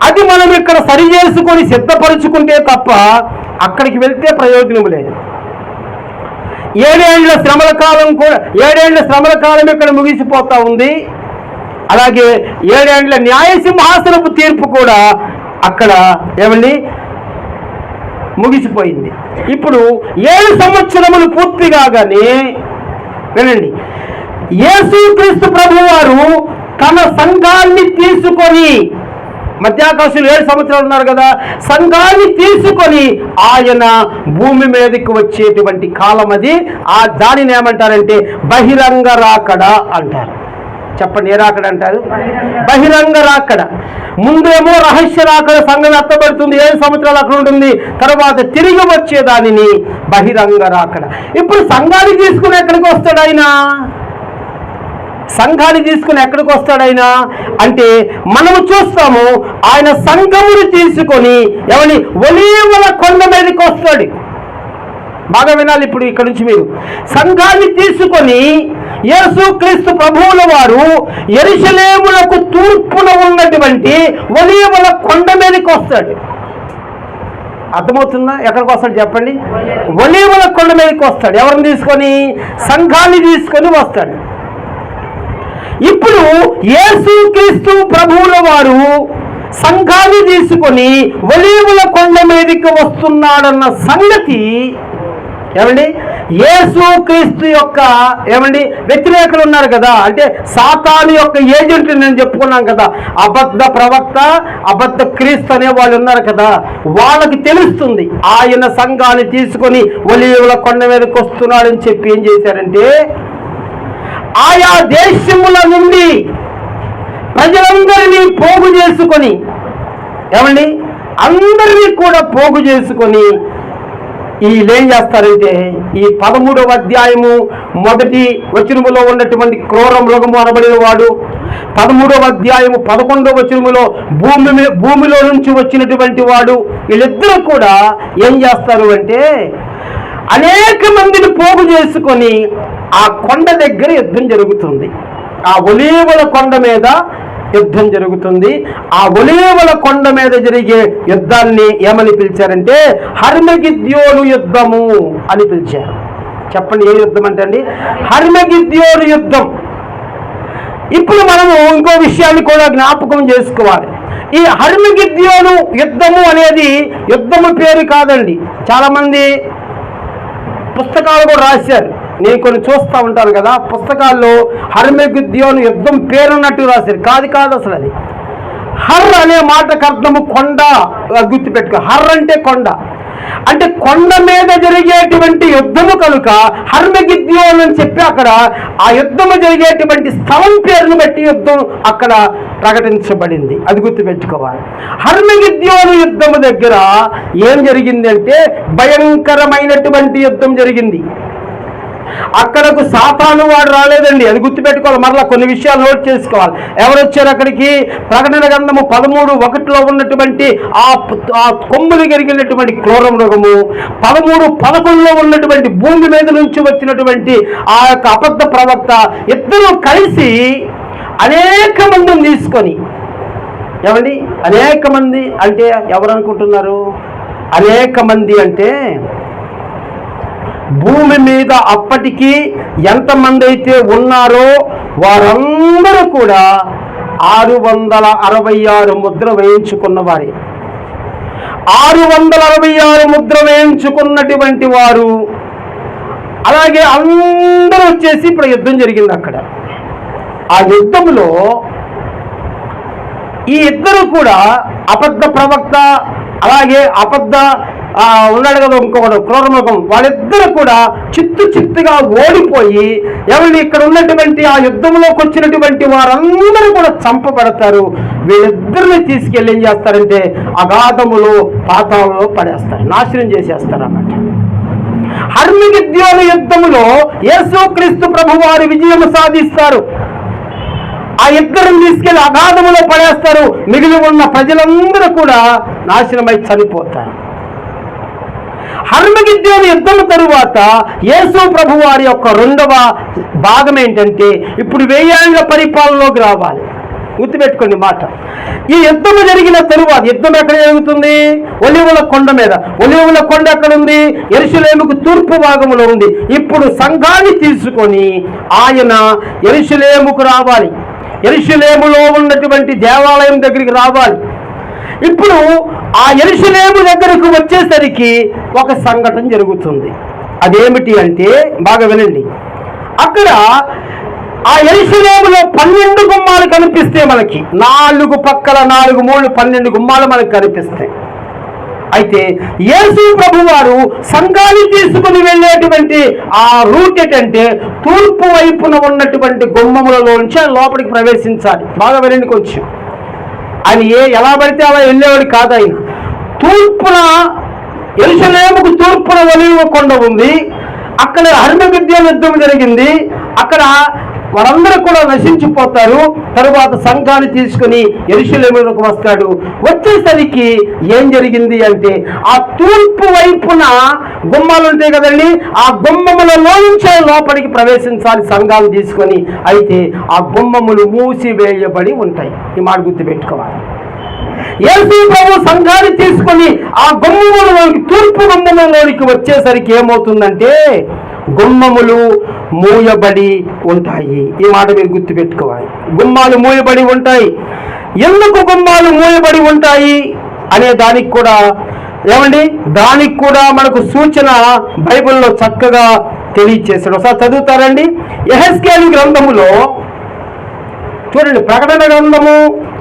అది మనం ఇక్కడ సరి చేసుకొని సిద్ధపరుచుకుంటే తప్ప అక్కడికి వెళ్తే ప్రయోజనం లేదు. 7 ఏళ్ల శ్రమల కాలం కూడా 7 ఏళ్ల శ్రమల కాలం ఇక్కడ ముగిసిపోతా ఉంది. అలాగే 7 ఏళ్ల న్యాయసింహాసనపు తీర్పు కూడా అక్కడ ఏమండి ముగిసిపోయింది. ఇప్పుడు 7 సంవత్సరములు పూర్తి కాగానే వినండి, యేసుక్రీస్తు ప్రభువారు తన సంఘాన్ని తీసుకొని, మధ్యాకాశంలో 7 సంవత్సరాలు ఉన్నారు కదా, సంఘాన్ని తీసుకొని ఆయన భూమి మీదకి వచ్చేటువంటి కాలం అది. ఆ దానిని ఏమంటారంటే బహిరంగ రాకడ అంటారు. చెప్పండి, ఏ రాకడ అంటారు? బహిరంగ రాకడ. ముందేమో రహస్య రాకడ, సంఘం ఎత్తబడుతుంది, 7 సంవత్సరాలు అక్కడ ఉంటుంది, తర్వాత తిరిగి వచ్చేదానిని బహిరంగ రాకడ. ఇప్పుడు సంఘాన్ని తీసుకుని ఎక్కడికి వస్తాడు ఆయన? సంఘాన్ని తీసుకుని ఎక్కడికి వస్తాడైనా అంటే మనము చూస్తాము, ఆయన సంఘమును తీసుకొని ఎవని ఒలీవల కొండ మీదకి వస్తాడు. బాగా వినాలి ఇప్పుడు ఇక్కడ నుంచి మీరు. సంఘాన్ని తీసుకొని యేసుక్రీస్తు ప్రభువుల వారు యెరూషలేమునకు తూర్పున ఉన్నటువంటి ఒలీవల కొండ మీదకి వస్తాడు. అర్థమవుతుందా? ఎక్కడికి వస్తాడు చెప్పండి? ఒలీవల కొండ మీదకి వస్తాడు. ఎవరిని తీసుకొని? సంఘాన్ని తీసుకొని వస్తాడు. ఇప్పుడు యేసుక్రీస్తు ప్రభువుల వారు సంఘాన్ని తీసుకొని ఒలీవల కొండ మీదకి వస్తున్నాడన్న సంగతి ఏమండి యేసుక్రీస్తు యొక్క ఏమండి వ్యతిరేకులు ఉన్నారు కదా, అంటే సాతాను యొక్క ఏజెంట్లు నేను చెప్పుకున్నాం కదా, అబద్ధ ప్రవక్త, అబద్ధ క్రీస్తు అనే వాళ్ళు ఉన్నారు కదా, వాళ్ళకి తెలుస్తుంది ఆయన సంఘాన్ని తీసుకొని ఒలీవల కొండ మీదకి వస్తున్నాడని చెప్పి ఏం చేశారంటే, ఆయా దేశముల నుండి ప్రజలందరినీ పోగు చేసుకొని ఏమండి అందరినీ కూడా పోగు చేసుకొని వీళ్ళేం చేస్తారంటే, ఈ 13వ అధ్యాయము 1వ వచనములో ఉన్నటువంటి క్రూర మృగము అనబడిన వాడు, 13వ అధ్యాయము 11వ వచనములో భూమిలో నుంచి వచ్చినటువంటి వాడు, వీళ్ళిద్దరూ కూడా ఏం చేస్తారు అంటే అనేక మందిని పోగు చేసుకొని ఆ కొండ దగ్గర యుద్ధం జరుగుతుంది. ఆ ఒలీవల కొండ మీద యుద్ధం జరుగుతుంది. ఆ ఒలీవల కొండ మీద జరిగే యుద్ధాన్ని ఏమని పిలిచారంటే హర్మగిద్యోను యుద్ధము అని పిలిచారు. చెప్పండి, ఏ యుద్ధం అంటే అండి? హర్మగిద్యోను యుద్ధం. ఇప్పుడు మనము ఇంకో విషయాన్ని కూడా జ్ఞాపకం చేసుకోవాలి. ఈ హర్మగిద్యోను యుద్ధము అనేది యుద్ధము పేరు కాదండి. చాలామంది పుస్తకాలు కూడా రాశారు. నేను కొన్ని చూస్తూ ఉంటాను కదా, పుస్తకాల్లో హర్మగిద్యోను యుద్ధం పేరున్నట్టు రాశారు. కాదు అసలు అది హర్ అనే మాటకు అర్థము కొండ. గుర్తుపెట్టుకో, హర్ అంటే కొండ. అంటే కొండ మీద జరిగేటువంటి యుద్ధము కనుక హర్మగిద్యోను అని చెప్పి అక్కడ ఆ యుద్ధము జరిగేటువంటి స్థలం పేరును బట్టి యుద్ధం అక్కడ ప్రకటించబడింది. అది గుర్తుపెట్టుకోవాలి. హర్మగిద్యోను యుద్ధము దగ్గర ఏం జరిగింది అంటే భయంకరమైనటువంటి యుద్ధం జరిగింది. అక్కడకు సాతాను వాడు రాలేదండి. అది గుర్తుపెట్టుకోవాలి. మరలా కొన్ని విషయాలు నోట్ చేసుకోవాలి. ఎవరు వచ్చారు అక్కడికి? ప్రకటన గ్రంథము 13:1 ఉన్నటువంటి ఆ కొమ్ములు గరిగినటువంటి క్రూర మృగము, 13:11 ఉన్నటువంటి భూమి మీద నుంచి వచ్చినటువంటి ఆ యొక్క అబద్ధ ప్రవక్త ఇద్దరు కలిసి అనేక మందిని తీసుకొని, ఏమండి అనేక మంది అంటే ఎవరు అనుకుంటున్నారు? అనేక మంది అంటే భూమి మీద అప్పటికి ఎంతమంది అయితే ఉన్నారో వారందరూ కూడా 666 ముద్ర వేయించుకున్న వారే. 666 ముద్ర వేయించుకున్నటువంటి వారు. అలాగే అందరూ వచ్చేసి ఇప్పుడు యుద్ధం జరిగింది అక్కడ. ఆ యుద్ధంలో ఈ ఇద్దరు కూడా అబద్ధ ప్రవక్త, అలాగే అబద్ధ ఉన్నాడు కదా ఇంకొకడు క్రూరమృగం, వాళ్ళిద్దరు కూడా చిత్తుగా ఓడిపోయి ఎవరిని ఇక్కడ ఉన్నటువంటి ఆ యుద్ధంలోకి వచ్చినటువంటి వారందరూ కూడా చంపబడతారు. వీళ్ళిద్దరిని తీసుకెళ్ళి ఏం చేస్తారంటే అగాధములో పాతాళంలో పడేస్తారు, నాశనం చేసేస్తారు అన్నమాట. హర్మగిద్యోను యుద్ధములో యేసుక్రీస్తు ప్రభువారి విజయం సాధిస్తారు. ఆ ఇద్దరిని తీసుకెళ్లి అగాధములో పడేస్తారు. మిగిలి ఉన్న ప్రజలందరూ కూడా నాశనమై చనిపోతారు. హర్మగిద్యోను యుద్ధం తరువాత యేసు ప్రభు వారి యొక్క రెండవ భాగం ఏంటంటే ఇప్పుడు 1000 ఏళ్ల పరిపాలనలోకి రావాలి. గుర్తుపెట్టుకోండి మాట. ఈ యుద్ధం జరిగిన తరువాత, యుద్ధం ఎక్కడ జరుగుతుంది? ఒలీవల కొండ మీద. ఒలీవల కొండ ఎక్కడ ఉంది? యెరూషలేముకు తూర్పు భాగంలో ఉంది. ఇప్పుడు సంఘాన్ని తీసుకొని ఆయన యెరూషలేముకు రావాలి. యెరూషలేములో ఉన్నటువంటి దేవాలయం దగ్గరికి రావాలి. ఇప్పుడు ఆ యెరూషలేము దగ్గరకు వచ్చేసరికి ఒక సంఘటన జరుగుతుంది. అదేమిటి అంటే బాగా వినండి. అక్కడ ఆ యెరూషలేములో 12 గుమ్మాలు కనిపిస్తే మనకి 4 పక్కల 4 మూడు 12 గుమ్మాలు మనకు కనిపిస్తాయి. అయితే యేసు ప్రభు వారు సంఘాన్ని తీసుకుని వెళ్ళేటువంటి ఆ రూట్ ఏంటంటే తూర్పు వైపున ఉన్నటువంటి గుమ్మములలో నుంచి ఆయన లోపలికి ప్రవేశించాలి. బాగా వినండి కొంచెం. ఆయన ఎలా పడితే అలా వెళ్ళేవాడు కాదు. ఆయన తూర్పున యెరూషలేముకు తూర్పున ఒలీవ కొండ ఉంది. అక్కడ హర్మగిద్యోను యుద్ధం జరిగింది. అక్కడ వారందరూ కూడా నశించిపోతారు. తరువాత సంఘాన్ని తీసుకుని యెరూషలేముకు వస్తాడు. వచ్చేసరికి ఏం జరిగింది అంటే ఆ తూర్పు వైపున గుమ్మాలు ఉంటాయి కదండి, ఆ గుమ్మములలో నుంచి లోపలికి ప్రవేశించాలి సంఘాలు తీసుకొని. అయితే ఆ గుమ్మములు మూసివేయబడి ఉంటాయి. ఈ మాట గుర్తుపెట్టుకోవాలి. యేసు ప్రభు సంఘాన్ని తీసుకొని ఆ గుమ్మములలోకి, తూర్పు గుమ్మములలోనికి వచ్చేసరికి ఏమవుతుందంటే గుమ్మములు మూయబడి ఉంటాయి. ఈ మాట మీరు గుర్తుపెట్టుకోవాలి. గుమ్మాలు మూయబడి ఉంటాయి. ఎందుకు గుమ్మాలు మూయబడి ఉంటాయి అనే దానికి కూడా ఏమండి, దానికి కూడా మనకు సూచన బైబిల్లో చక్కగా తెలియచేశాడు. ఒకసారి చదువుతారండి. యెహెజ్కేలు గ్రంథములో చూడండి. ప్రకటన గ్రంథము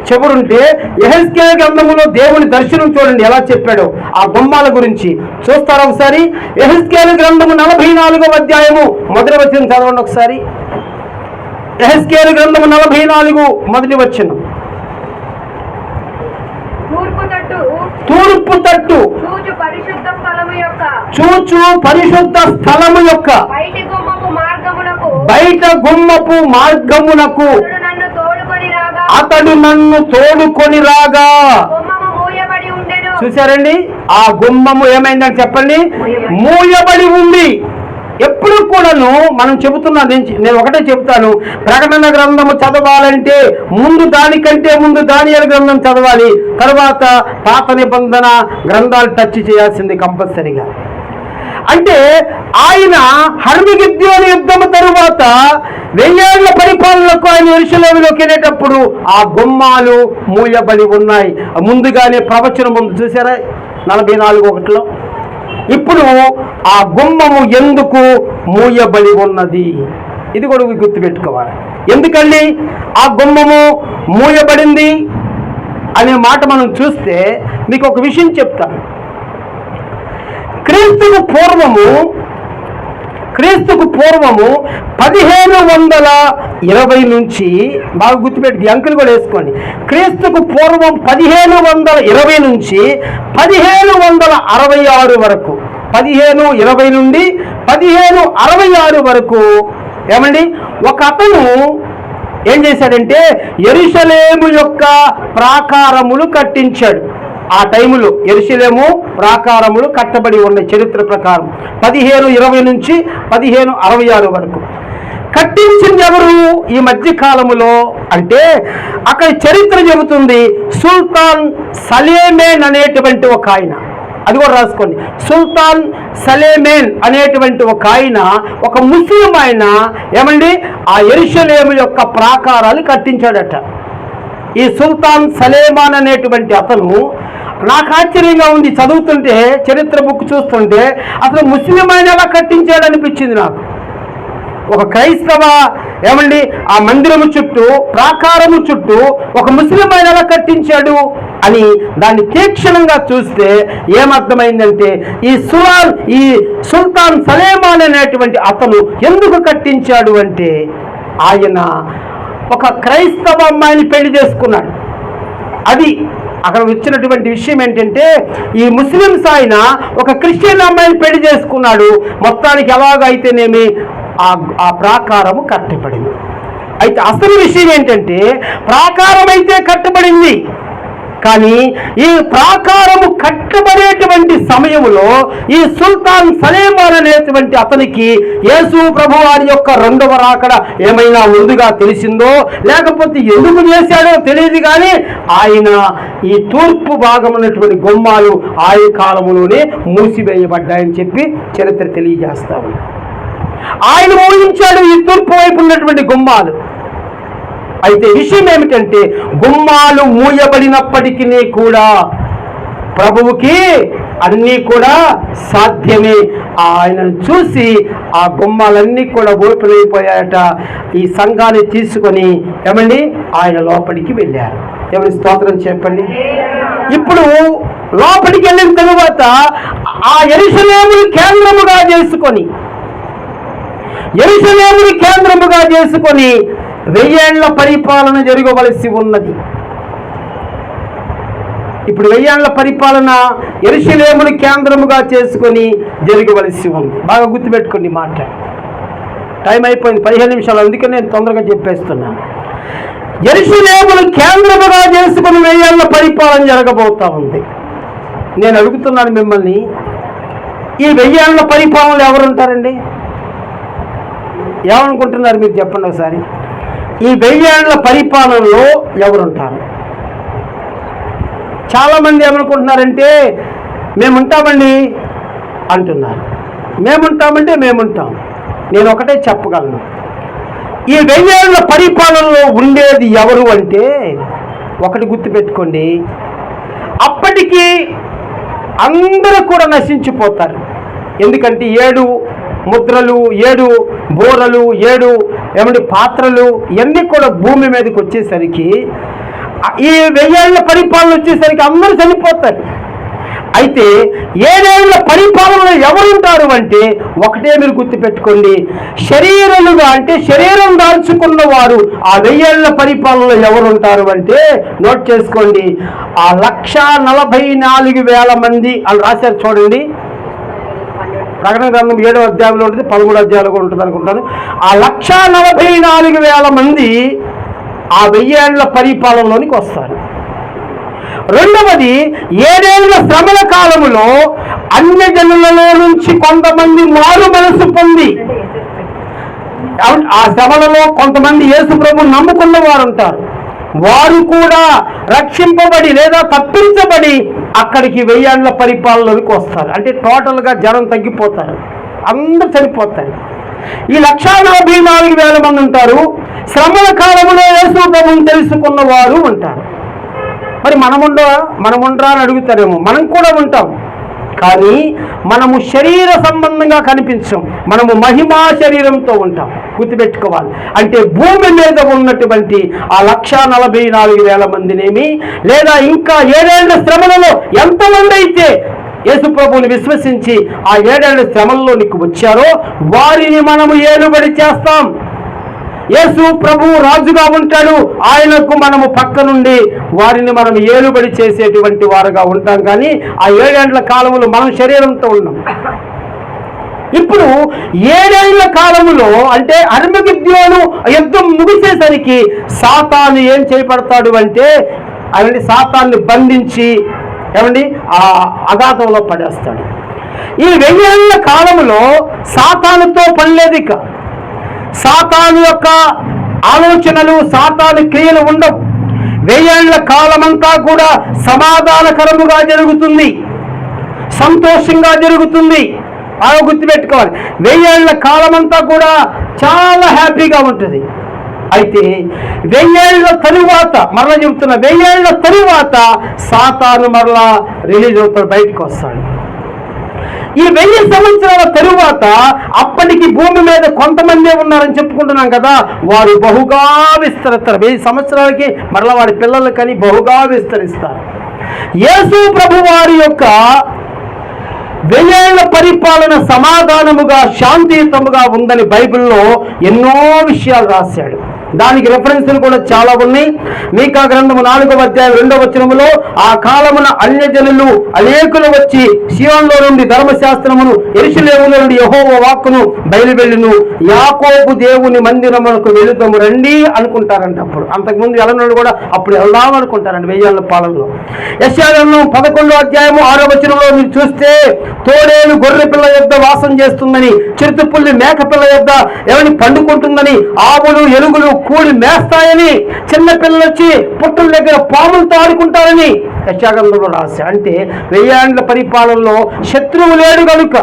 చెబురుంటే యెహెజ్కేలు గ్రంథములో దేవుని దర్శనం చూడండి ఎలా చెప్పాడో ఆ గుమ్మాల గురించి. చూస్తారా ఒకసారి? యెహెజ్కేలు గ్రంథము 44వ అధ్యాయము మొదటి వచనం చదవండి ఒకసారి. యెహెజ్కేలు గ్రంథము 44 మొదటి వచనం. తూర్పు తట్టు చూచు పరిశుద్ధ స్థలము యొక్క బయట గుమ్మపు మార్గమునకు అతడు నన్ను తోడుకొని రాగా. చూశారండి? ఆ గుమ్మము ఏమైందని చెప్పండి, మూయబడి ఉంది. ఎప్పుడు కూడాను మనం చెబుతున్నా, నేను ఒకటే చెబుతాను, ప్రకటన గ్రంథము చదవాలంటే దానికంటే ముందు దానియేలు గ్రంథం చదవాలి, తర్వాత పాత నిబంధన గ్రంథాలు టచ్ చేయాల్సింది కంపల్సరీగా. అంటే ఆయన హర్మగిద్యోను యుద్ధము తరువాత 1000 ఏళ్ల పరిపాలనకు ఆయన యెరూషలేములోకి వెళ్ళేటప్పుడు ఆ గుమ్మాలు మూయబడి ఉన్నాయి. ముందుగానే ప్రవచనం ముందు చూసారా 44:1. ఇప్పుడు ఆ గుమ్మము ఎందుకు మూయబడి ఉన్నది, ఇది కూడా గుర్తుపెట్టుకోవాలి. ఎందుకండి ఆ గుమ్మము మూయబడింది అనే మాట మనం చూస్తే మీకు ఒక విషయం చెప్తాను. క్రీస్తుకు పూర్వము 1520 నుంచి, బాగా గుర్తుపెట్టి అంకెలు కూడా వేసుకోండి, క్రీస్తుకు పూర్వం 1520 నుంచి 1566 వరకు, 1520 నుండి 1566 వరకు ఏమండి ఒక అతను ఏం చేశాడంటే యెరూషలేము యొక్క ప్రాకారములు కట్టించాడు. ఆ టైములో యెరూషలేము ప్రాకారములు కట్టబడి ఉన్నాయి చరిత్ర ప్రకారం 1520 నుంచి 1566 వరకు. కట్టించింది ఎవరు ఈ మధ్య కాలములో అంటే అక్కడ చరిత్ర చెబుతుంది, సుల్తాన్ సలేమేన్ అనేటువంటి ఒక ఆయన, అది కూడా రాసుకోండి, సుల్తాన్ సలేమేన్ అనేటువంటి ఒక ఆయన, ఒక ముస్లిం ఆయన ఏమండి ఆ యెరూషలేము యొక్క ప్రాకారాలు కట్టించాడట. ఈ సుల్తాన్ సలేమాన్ అనేటువంటి అతను, నాకు ఆశ్చర్యంగా ఉంది చదువుతుంటే, చరిత్ర బుక్ చూస్తుంటే, అసలు ముస్లిం ఆయన ఎలా కట్టించాడు అనిపించింది నాకు. ఒక క్రైస్తవ ఏమండి ఆ మందిరము చుట్టూ, ప్రాకారము చుట్టూ ఒక ముస్లిం ఆయన ఎలా కట్టించాడు అని దాన్ని తీక్షణంగా చూస్తే ఏమర్థమైందంటే ఈ సుల్తాన్ సలేమాన్ అనేటువంటి అతను ఎందుకు కట్టించాడు అంటే ఆయన ఒక క్రైస్తవ అమ్మాయిని పెళ్లి చేసుకున్నాడు. అది అక్కడ వచ్చినటువంటి విషయం ఏంటంటే ఈ ముస్లిమ్స్ ఆయన ఒక క్రిస్టియన్ అమ్మాయిని పెళ్లి చేసుకున్నాడు. మొత్తానికి ఎలాగైతేనేమి ఆ ప్రాకారము కట్టబడింది. అయితే అసలు విషయం ఏంటంటే ప్రాకారం అయితే కట్టబడింది, కానీ ఈ ప్రాకారము కట్టబడేటువంటి సమయంలో ఈ సుల్తాన్ సలేమాన్ అనేటువంటి అతనికి యేసు ప్రభు వారి యొక్క 2వ రాకడ ఏమైనా ముందుగా తెలిసిందో లేకపోతే ఎందుకు చేశాడో తెలియదు, కానీ ఆయన ఈ తూర్పు భాగం ఉన్నటువంటి గుమ్మాలు ఆయన కాలంలోనే మూసివేయబడ్డాయని చెప్పి చరిత్ర తెలియజేస్తాము. ఆయన ఊహించాడు ఈ తూర్పు వైపు ఉన్నటువంటి గుమ్మాలు. అయితే విషయం ఏమిటంటే గుమ్మాలు మూయబడినప్పటికీ కూడా ప్రభువుకి అన్నీ కూడా సాధ్యమే. ఆయనను చూసి ఆ గుమ్మాలన్నీ కూడా ఓపెన్ అయిపోయాయట. ఈ సంఘాన్ని తీసుకొని ఏమండి ఆయన లోపలికి వెళ్ళారు. ఏమని స్తోత్రం చెప్పండి. ఇప్పుడు లోపలికి వెళ్ళిన తరువాత ఆ యెరూషలేమును కేంద్రముగా చేసుకొని 1000 ఏళ్ల పరిపాలన జరగవలసి ఉన్నది. ఇప్పుడు 1000 ఏళ్ల పరిపాలన యెరూషలేమును కేంద్రముగా చేసుకొని జరగవలసి ఉంది. బాగా గుర్తుపెట్టుకోండి మాట. టైం అయిపోయింది 15 నిమిషాలు, అందుకని నేను తొందరగా చెప్పేస్తున్నాను. యెరూషలేమును కేంద్రముగా చేసుకొని 1000 ఏళ్ల పరిపాలన జరగబోతా ఉంది. నేను అడుగుతున్నాను మిమ్మల్ని, ఈ 1000 ఏళ్ల పరిపాలనలో ఎవరుంటారండి? ఏమనుకుంటున్నారు మీరు చెప్పండి ఒకసారి. ఈ 1000 ఏళ్ల పరిపాలనలో ఎవరుంటారు? చాలామంది ఏమనుకుంటున్నారంటే మేముంటామండి అంటున్నారు. మేముంటాం. నేను ఒకటే చెప్పగలను, ఈ 1000 ఏళ్ల పరిపాలనలో ఉండేది ఎవరు అంటే ఒకటి గుర్తుపెట్టుకోండి, అప్పటికి అందరూ కూడా నశించిపోతారు. ఎందుకంటే 7 ముద్రలు, 7 బోరలు, 7 పాత్రలు ఇవన్నీ కూడా భూమి మీదకి వచ్చేసరికి ఈ 1000 ఏళ్ల పరిపాలన వచ్చేసరికి అందరూ చనిపోతారు. అయితే 7 ఏళ్ల పరిపాలనలో ఎవరుంటారు అంటే ఒకటే మీరు గుర్తుపెట్టుకోండి, శరీరులుగా అంటే శరీరం దాల్చుకున్న వారు ఆ 1000 ఏళ్ల పరిపాలనలో ఎవరుంటారు అంటే నోట్ చేసుకోండి, ఆ 1,44,000 మంది అని రాశారు చూడండి. ప్రకటన గ్రంథం 7వ అధ్యాయంలో ఉంటుంది, 13వ అధ్యాయంలో కూడా ఉంటుంది అనుకుంటాను. ఆ 1,44,000 మంది ఆ 1000 ఏళ్ల పరిపాలనలోనికి వస్తారు. రెండవది 7 ఏళ్ల శ్రమల కాలములో అన్యజనులలో నుంచి కొంతమంది మారు మనసు పొంది, ఆ శ్రమలలో కొంతమంది యేసు ప్రభువును నమ్ముకున్న వారు ఉంటారు. వారు కూడా రక్షింపబడి లేదా తప్పించబడి అక్కడికి 1000 ఏళ్ల పరిపాలనలోకి వస్తారు. అంటే టోటల్గా జనం తగ్గిపోతారు, అందరూ చనిపోతారు. ఈ 1,44,000 మంది ఉంటారు. శ్రమల కాలంలో యేసు ప్రభువును తెలుసుకున్న వారు ఉంటారు. మరి మనముండరా అని అడుగుతారేమో. మనం కూడా ఉంటాం, కానీ మనము శరీర సంబంధంగా కనిపించం. మనము మహిమా శరీరంతో ఉంటాం. గుర్తుపెట్టుకోవాలి. అంటే భూమి మీద ఉన్నటువంటి ఆ 1,44,000 మందినేమి, లేదా ఇంకా 7 ఏళ్ల శ్రమలలో ఎంతమంది అయితే యేసు ప్రభువుని విశ్వసించి ఆ 7 ఏళ్ల శ్రమల్లోనికి వచ్చారో వారిని మనము ఏలుబడి చేస్తాం. యేసు ప్రభువు రాజుగా ఉంటాడు, ఆయనకు మనము పక్క నుండి వారిని మనం ఏలుబడి చేసేటువంటి వారుగా ఉంటాం. కానీ ఆ 7 ఏళ్ల కాలంలో మనం శరీరంతో ఉన్నాం. ఇప్పుడు 7 ఏళ్ల కాలములో అంటే అర్మగిద్యోను యుద్ధం ముగిసేసరికి సాతాను ఏం చేయబడతాడు అంటే, అలాంటి సాతాన్ని బంధించి ఆ అగాధంలో పడేస్తాడు. ఈ 1000 ఏళ్ల కాలంలో సాతానుతో పని లేదు. ఇక సాతాను యొక్క ఆలోచనలు, సాతాను క్రియలు ఉండవు. 1000 ఏళ్ల కాలమంతా కూడా సమాధానకరముగా జరుగుతుంది, సంతోషంగా జరుగుతుంది. బాగా గుర్తుపెట్టుకోవాలి. 1000 ఏళ్ల కాలమంతా కూడా చాలా హ్యాపీగా ఉంటుంది. అయితే 1000 ఏళ్ల తరువాత, మరలా చెబుతున్నా, 1000 ఏళ్ల తరువాత సాతాను మరలా రిలీజ్ అవుతాడు, బయటకు వస్తాడు. ఈ 1000 సంవత్సరాల తరువాత అప్పటికి భూమి మీద కొంతమందే ఉన్నారని చెప్పుకుంటున్నాం కదా, వారు బహుగా విస్తరిస్తారు. 1000 సంవత్సరాలకి మరలా వాడి పిల్లలకని బహుగా విస్తరిస్తారు. యేసు ప్రభు వారి యొక్క 1000 ఏళ్ల పరిపాలన సమాధానముగా, శాంతియుతముగా ఉందని బైబిల్లో ఎన్నో విషయాలు రాశాడు. దానికి రెఫరెన్స్లు కూడా చాలా ఉన్నాయి. మీకా గ్రంథము 4వ అధ్యాయం 2వ వచనములో, ఆ కాలమున అన్యజనులు అనేకులు వచ్చి సియోనులో నుండి ధర్మశాస్త్రమును, యెరూషలేములో నుండి యెహోవా వాక్కును బయలువెళ్ళును, యాకోబు దేవుని మందిరమునకు వెళుదాము రండి అనుకుంటారంట. అప్పుడు అంతకుముందు వెళ్ళినోడు కూడా అప్పుడు వెళ్దాం అనుకుంటారంట 1000 ఏళ్ల పాలనలో. యెషయా గ్రంథం 11వ అధ్యాయము 6వ వచనంలో మీరు చూస్తే, తోడేలు గొర్రె పిల్ల యొద్ద వాసం చేస్తుందని, చిరుతపుల్లి మేక పిల్ల యొద్ద పండుకుంటుందని, ఆవులు ఎలుగులు కూడి మేస్తాయని, చిన్న పిల్లలు వచ్చి పుట్టల దగ్గర పాములతో ఆడుకుంటారని యెషయా రాశా. అంటే 1000 ఏళ్ల పరిపాలనలో శత్రువు లేడు కనుక,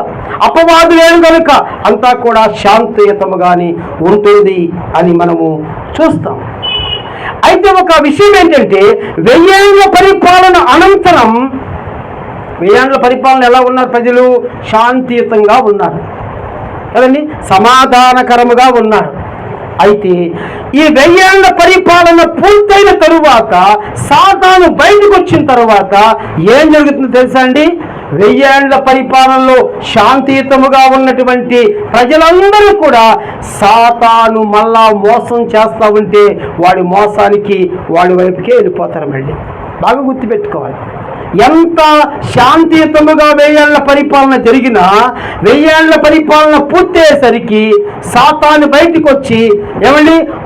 అపవాదు లేడు కనుక అంతా కూడా శాంతియుతముగాని ఉంటుంది అని మనము చూస్తాం. అయితే ఒక విషయం ఏంటంటే, 1000 ఏళ్ల పరిపాలన అనంతరం 1000 ఏళ్ల పరిపాలన ఎలా ఉన్నారు ప్రజలు? శాంతియుతంగా ఉన్నారు కదండి, సమాధానకరముగా ఉన్నారు. అయితే ఈ 1000 ఏళ్ల పరిపాలన పూర్తయిన తరువాత, సాతాను బయటకు వచ్చిన తరువాత ఏం జరుగుతుందో తెలుసా అండి? 1000 ఏళ్ల పరిపాలనలో శాంతియుతముగా ఉన్నటువంటి ప్రజలందరూ కూడా సాతాను మళ్ళా మోసం చేస్తూ ఉంటే వాడి మోసానికి వాడి వైపుకే వెళ్ళిపోతారు. మళ్ళీ బాగా గుర్తుపెట్టుకోవాలి. ఎంత శాంతియుతముగా 1000 ఏళ్ల పరిపాలన జరిగినా 1000 ఏళ్ల పరిపాలన పూర్తయ్యేసరికి సాతాను బయటికి వచ్చి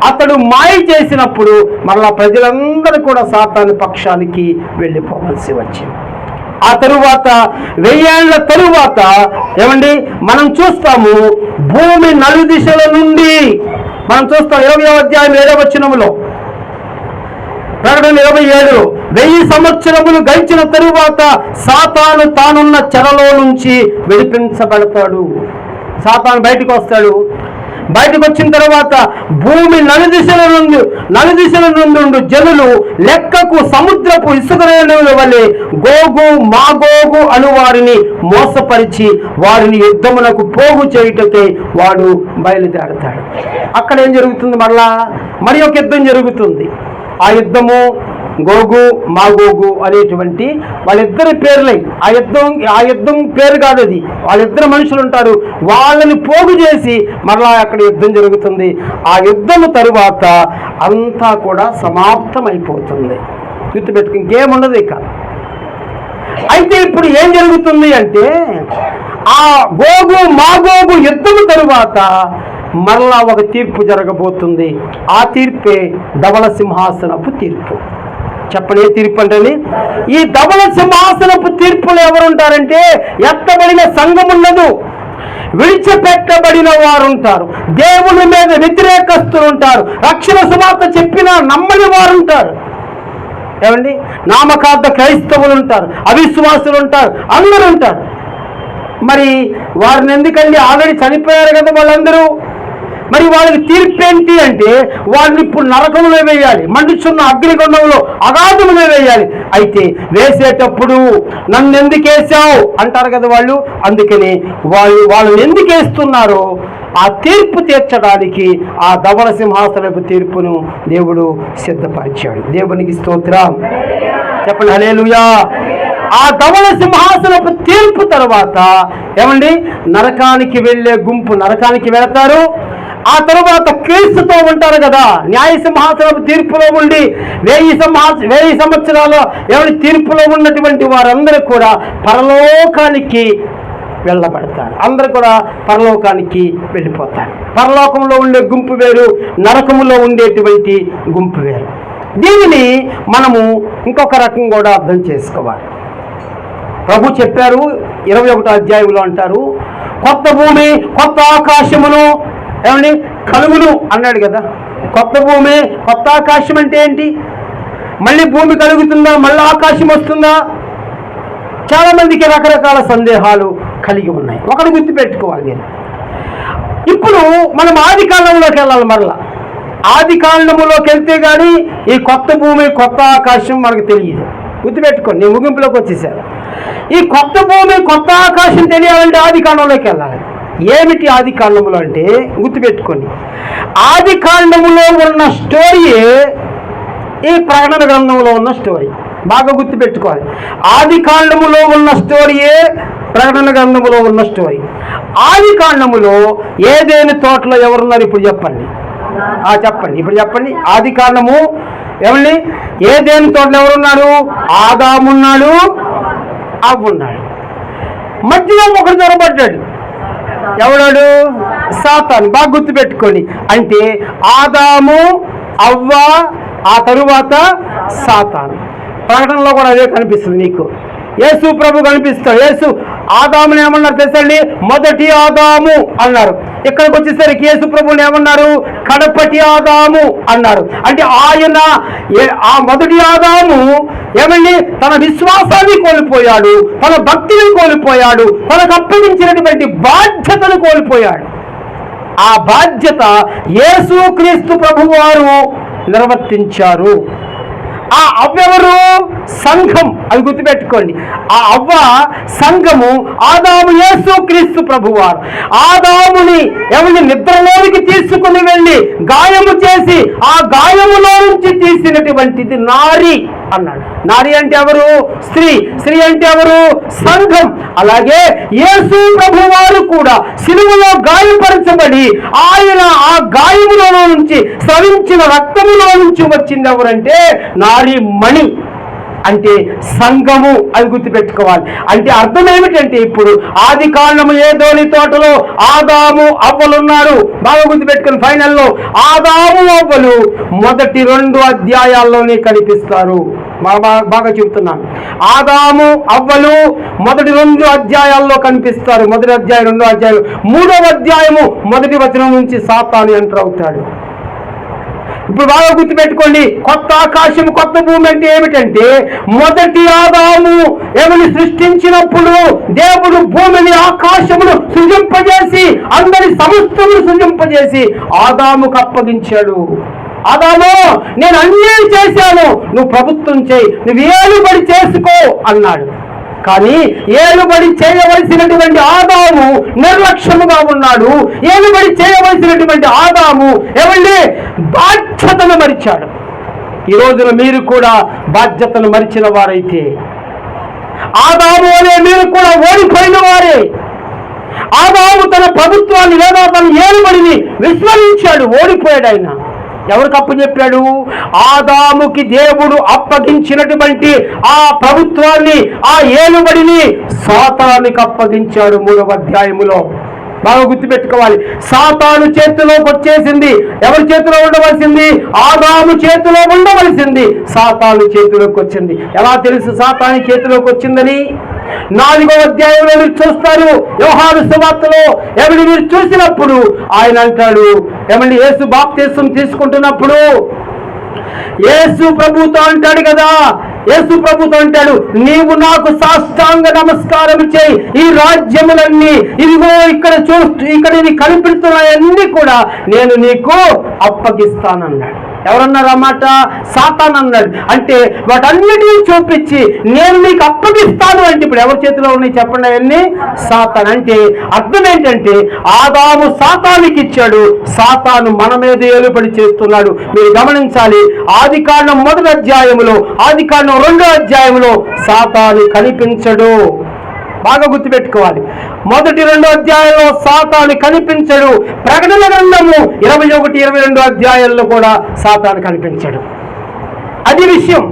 అతడు మాయ చేసినప్పుడు మళ్ళా ప్రజలందరూ కూడా సాతాను పక్షానికి వెళ్ళిపోవలసి వచ్చింది. ఆ తరువాత 1000 ఏళ్ల తరువాత మనం చూస్తాము, భూమి నలుదిశల నుండి మనం చూస్తాం. 20వ అధ్యాయం 7వ వచనములో, ప్రకటన 27, 1000 సంవత్సరములు గడిచిన తరువాత సాతాను తానున్న చెరలో నుంచి విడిపించబడతాడు. సాతాను బయటకు వస్తాడు. బయటకు వచ్చిన తర్వాత భూమి నలుదిశల నుండి జనులు లెక్కకు సముద్రపు ఇసుకరేణుల వలె గోగు మాగోగు అను వారిని మోసపరిచి వారిని యుద్ధమునకు పోగు చేయుటకై వాడు బయలుదేరతాడు. అక్కడ ఏం జరుగుతుంది? మరి ఒక యుద్ధం జరుగుతుంది. ఆ యుద్ధము గోగు మాగోగు అనేటువంటి వాళ్ళిద్దరి పేర్లై, ఆ యుద్ధం పేరు కాదు అది, వాళ్ళిద్దరు మనుషులు ఉంటారు. వాళ్ళని పోగు చేసి మరలా అక్కడ యుద్ధం జరుగుతుంది. ఆ యుద్ధము తరువాత అంతా కూడా సమాప్తం అయిపోతుంది. గుర్తుపెట్టుకు, ఇంకేముండదు ఇక. అయితే ఇప్పుడు ఏం జరుగుతుంది అంటే, ఆ గోగు మాగోగు యుద్ధము తరువాత మరలా ఒక తీర్పు జరగబోతుంది. ఆ తీర్పే ధవళ సింహాసనపు తీర్పు. చెప్పండి, ఏ తీర్పు అంటని? ఈ ధవళ సింహాసనపు తీర్పులు ఎవరుంటారంటే ఎత్తబడిన సంఘం ఉండదు, విడిచిపెట్టబడిన వారు ఉంటారు, దేవుని మీద వ్యతిరేకస్తులు ఉంటారు, రక్షణ సువార్త చెప్పినా నమ్మని వారు ఉంటారు. ఏమండి, నామకార్థ క్రైస్తవులు ఉంటారు, అవిశ్వాసులు ఉంటారు, అందరూ ఉంటారు. మరి వారిని ఎందుకండి? ఆల్రెడీ చనిపోయారు కదా వాళ్ళందరూ. మరి వాళ్ళకి తీర్పు ఏంటి అంటే వాళ్ళని ఇప్పుడు నరకంలో వేయాలి, మండుచున్న అగ్నిగుండంలో అగాధంలో వేయాలి. అయితే వేసేటప్పుడు నన్ను ఎందుకు వేసావు అంటారు కదా వాళ్ళు. అందుకని వాళ్ళని ఎందుకు వేస్తున్నారో ఆ తీర్పు తీర్చడానికి ఆ ధవళ సింహాసనపు తీర్పును దేవుడు సిద్ధపరిచాడు. దేవునికి స్తోత్రం, చెప్పండి హల్లెలూయా. ఆ ధవళ సింహాసనపు తీర్పు తర్వాత ఏమండి, నరకానికి వెళ్ళే గుంపు నరకానికి వెళతారు. ఆ తరువాత క్రీస్తుతో ఉంటారు కదా. న్యాయ సింహాసనపు తీర్పులో ఉండి 1000 సంవత్సరాల ఏమైనా తీర్పులో ఉన్నటువంటి వారందరూ కూడా పరలోకానికి వెళ్ళబడతారు. అందరూ కూడా పరలోకానికి వెళ్ళిపోతారు. పరలోకంలో ఉండే గుంపు వేరు, నరకములో ఉండేటువంటి గుంపు వేరు. దీనిని మనము ఇంకొక రకం కూడా అర్థం చేసుకోవాలి. ప్రభు చెప్పారు 21వ అధ్యాయంలో అంటారు, కొత్త భూమి కొత్త ఆకాశమును ఏమండి కలుగును అన్నాడు కదా. కొత్త భూమి కొత్త ఆకాశం అంటే ఏంటి? మళ్ళీ భూమి కలుగుతుందా, మళ్ళీ ఆకాశం వస్తుందా? చాలామందికి రకరకాల సందేహాలు కలిగి ఉన్నాయి. ఒకటి గుర్తుపెట్టుకోవాలి నేను. ఇప్పుడు మనం ఆది కాండంలోకి వెళ్ళాలి. మరలా ఆది కాండములోకి వెళ్తే కానీ ఈ కొత్త భూమి కొత్త ఆకాశం మనకు తెలియదు. గుర్తుపెట్టుకోండి, నేను ముగింపులోకి వచ్చేసాను. ఈ కొత్త భూమి కొత్త ఆకాశం తెలియాలంటే ఆది కాండంలోకి వెళ్ళాలి. ఏమిటి ఆది కాండములో అంటే గుర్తుపెట్టుకోండి, ఆది కాండములో ఉన్న స్టోరీయే ఈ ప్రకటన గ్రంథంలో ఉన్న స్టోరీ. బాగా గుర్తుపెట్టుకోవాలి. ఆది కాండములో ఉన్న స్టోరీయే ప్రకటన గ్రంథములో ఉన్న స్టోరీ. ఆది కాండములో ఏదేని తోటలో ఎవరున్నారు ఇప్పుడు చెప్పండి? చెప్పండి, ఇప్పుడు చెప్పండి. ఆది కాండము ఏమండి, ఏదేని తోటలో ఎవరున్నారు? ఆదామున్నాడు, అవ్వున్నాడు. మధ్యలో ఒకడు దొరబడ్డాడు. ఎవడాడు? సాతాను. బాగా గుర్తుపెట్టుకోండి. అంటే ఆదాము, అవ్వ, ఆ తరువాత సాతాను. ప్రకటనలో కూడా అదే కనిపిస్తుంది నీకు. యేసు ప్రభు కనిపిస్తాడు. యేసు ఆదాముని ఏమన్నారు తెలుసండి? మొదటి ఆదాము అన్నారు. ఇక్కడికి వచ్చేసరికి యేసు ప్రభుని ఏమన్నారు? కడపటి ఆదాము అన్నారు. అంటే ఆయన ఆ మొదటి ఆదాము ఏమండి తన విశ్వాసాన్ని కోల్పోయాడు, తన భక్తిని కోల్పోయాడు, తనకు అప్పగించినటువంటి బాధ్యతను కోల్పోయాడు. ఆ బాధ్యత యేసుక్రీస్తు ప్రభువారు నిర్వర్తించారు. ఆ అవ్వెవరు? సంఘం. అది గుర్తుపెట్టుకోండి. ఆ అవ్వ సంఘము, ఆదాము యేసుక్రీస్తు ప్రభువారు. ఆదాముని ఎవరిని నిద్రలోనికి తీసుకుని వెళ్ళి గాయము చేసి ఆ గాయములో నుంచి తీసినటువంటిది నారి అన్నాడు. నారి అంటే ఎవరు? స్త్రీ. స్త్రీ అంటే ఎవరు? సంఘం. అలాగే యేసు ప్రభువారు కూడా సిలువలో గాయపరచబడి ఆయన ఆ గాయములో నుంచి స్రవించిన రక్తములో నుంచి వచ్చింది ఎవరంటే నారి మణి, అంటే సంఘము. అది గుర్తుపెట్టుకోవాలి. అంటే అర్థం ఏమిటంటే ఇప్పుడు ఆది కాండము ఏదోని తోటలో ఆదాము అవ్వలున్నారు. బాగా గుర్తుపెట్టుకుని ఫైనల్లో ఆదాము అవ్వలు మొదటి 2 అధ్యాయాల్లోనే కనిపిస్తారు. బాగా చెబుతున్నాను. ఆదాము అవ్వలు మొదటి 2 అధ్యాయాల్లో కనిపిస్తారు. మొదటి అధ్యాయం, 2వ అధ్యాయం, 3వ అధ్యాయము 1వ వచనం నుంచి సాతాను ఎంటర్ అవుతాడు. ఇప్పుడు బాగా గుర్తుపెట్టుకోండి. కొత్త ఆకాశం కొత్త భూమి అంటే ఏమిటంటే మొదటి ఆదాము ఏమని సృష్టించినప్పుడు దేవుడు భూమిని ఆకాశమును సృజింపజేసి అందరి సమస్తమును సృజింపజేసి ఆదాముకు అప్పగించాడు. ఆదాము, నేను అన్నీ చేశాను, నువ్వు ప్రభుత్వం చేయి, నువ్వు ఏలుబడి చేసుకో అన్నాడు. కానీ ఏలుబడి చేయవలసినటువంటి ఆదాము నిర్లక్ష్యముగా ఉన్నాడు. ఏలుబడి చేయవలసినటువంటి ఆదాము ఏమండి బాధ్యతను మరిచాడు. ఈ రోజున మీరు కూడా బాధ్యతను మరిచిన వారైతే ఆదాము అనే మీరు కూడా ఓడిపోయిన వారే. ఆదాము తన ప్రభుత్వాన్ని లేదా తన ఏలుబడిని విస్మరించాడు, ఓడిపోయాడు. ఆయన ఎవరికి అప్పచెప్పాడు? ఆదాముకి దేవుడు అప్పగించినటువంటి ఆ ప్రభుత్వాన్ని, ఆ ఏలుబడిని సాతానుకి అప్పగించాడు 3వ అధ్యాయములో. బాగా గుర్తుపెట్టుకోవాలి. సాతాను చేతిలోకి వచ్చేసింది. ఎవరి చేతిలో ఉండవలసింది? ఆదాము చేతిలో ఉండవలసింది సాతాను చేతిలోకి వచ్చింది. ఎలా తెలుసు సాతాను చేతిలోకి వచ్చిందని? 4వ అధ్యాయంలో మీరు చూస్తారు. యోహాను సువార్తలో ఎవరి మీరు చూసినప్పుడు ఆయన అంటాడు, ఏమండి యేసు బాప్తిసం తీసుకుంటున్నప్పుడు యేసు ప్రభుతో అంటాడు కదా, యేసు ప్రభుతో అంటాడు, నీవు నాకు సాష్టాంగ నమస్కారం చేయి, ఈ రాజ్యములన్నీ ఇదిగో ఇక్కడ ఇది కనిపిస్తున్నాయన్నీ కూడా నేను నీకు అప్పగిస్తానన్నాడు. ఎవరన్నారు ఆ మాట? సాతాను అన్నాడు. అంటే వాటన్నిటిని చూపించి నేను నీకు అప్పగిస్తాను అంటే ఇప్పుడు ఎవరి చేతిలో ఉన్నాయి చెప్పండి? అవన్నీ సాతాను. అంటే అర్థం ఏంటంటే ఆదాము సాతానికి ఇచ్చాడు, సాతాను మన మీద ఏలుబడి చేస్తున్నాడు. మీరు గమనించాలి, ఆదికాండం 1వ అధ్యాయములో, ఆదికాండం 2వ అధ్యాయంలో సాతాను కనిపించడు. బాగా గుర్తుపెట్టుకోవాలి. 1, 2 అధ్యాయాల్లో సాతాను కనిపించడు. ప్రకటన గ్రంథము 21, 22 అధ్యాయాల్లో కూడా సాతాను కనిపించడు. అది విషయం.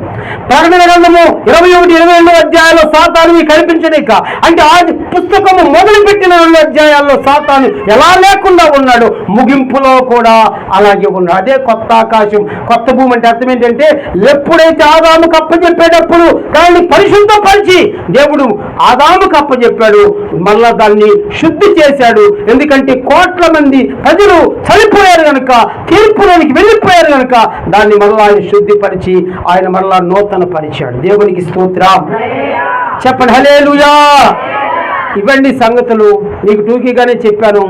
ప్రకటన గ్రంథము 21, 22 అధ్యాయాల్లో సాతాను కనిపించలేక, అంటే ఆ పుస్తకము మొదలుపెట్టిన 2 అధ్యాయాల్లో సాతాను ఎలా లేకుండా ఉన్నాడు, ముగింపులో కూడా అలాగే ఉన్నాడు. అదే కొత్త ఆకాశం కొత్త భూమి అంటే అర్థం ఏంటంటే, ఎప్పుడైతే ఆదాముకు అప్పచెప్పేటప్పుడు దాన్ని పరిశుద్ధపరిచి దేవుడు ఆదాముకు అప్పచెప్పాడు, మళ్ళా దాన్ని శుద్ధి చేశాడు. ఎందుకంటే కోట్ల మంది ప్రజలు చనిపోయారు కనుక, తీర్పులోనికి వెళ్ళిపోయారు కనుక దాన్ని మళ్ళా ఆయన శుద్ధిపరిచి ఆయన మళ్ళా నూతన పరిచాడు. దేవునికి స్తోత్రం చెప్పండి, హల్లెలూయా. ఇవన్నీ సంగతులు మీకు టూకీగానే చెప్పాను.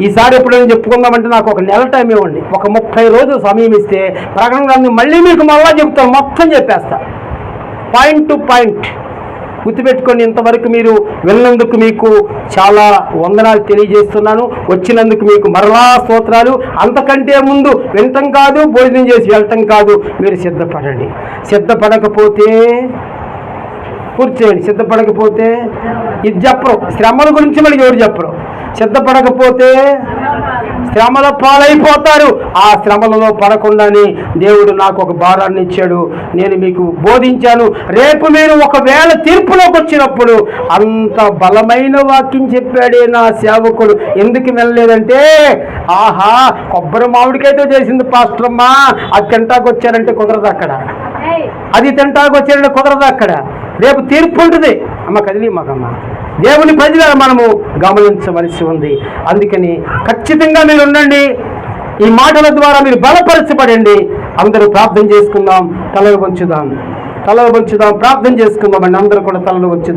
ఈసారి ఎప్పుడైనా చెప్పుకుందామంటే నాకు ఒక నెల టైం ఇవ్వండి, ఒక 30 రోజులు సమయం ఇస్తే ప్రకటన మళ్ళీ మీకు మళ్ళా చెప్తాను, మొత్తం చెప్పేస్తా పాయింట్ టు పాయింట్. గుర్తుపెట్టుకొని ఇంతవరకు మీరు విన్నందుకు మీకు చాలా వందనాలు తెలియజేస్తున్నాను. వచ్చినందుకు మీకు మరలా స్తోత్రాలు. అంతకంటే ముందు వినటం కాదు, భోజనం చేసి వెళ్ళటం కాదు, మీరు సిద్ధపడండి. సిద్ధపడకపోతే కూర్చోండి. సిద్ధపడకపోతే ఇది చెప్పరు, శ్రమల గురించి మళ్ళీ ఎవరు చెప్పరు. సిద్ధపడకపోతే శ్రమల పాలైపోతారు. ఆ శ్రమలలో పడకుండానే దేవుడు నాకు ఒక భారాన్ని ఇచ్చాడు, నేను మీకు బోధించాను. రేపు మీరు ఒకవేళ తీర్పులోకి వచ్చినప్పుడు అంత బలమైన వాక్యం చెప్పాడే నా సేవకుడు, ఎందుకు వెళ్ళలేదంటే, ఆహా కొబ్బరి మామిడికైతే చేసింది పాస్టరమ్మా, అది తింటాకు వచ్చారంటే కుదరదు అక్కడ, అది తింటాకు వచ్చారంటే కుదరదు అక్కడ. రేపు తీర్పు ఉంటుంది. అమ్మ కదిలి మాకమ్మ, దేవుని ప్రజలను మనము గమనించవలసి ఉంది. అందుకని ఖచ్చితంగా మీరు ఉండండి. ఈ మాటల ద్వారా మీరు బలపరచబడండి. అందరూ ప్రార్థన చేసుకుందాం, తలలు వంచుదాం, ప్రార్థన చేసుకుందాం అండి. అందరూ కూడా తలలు వంచుదాం.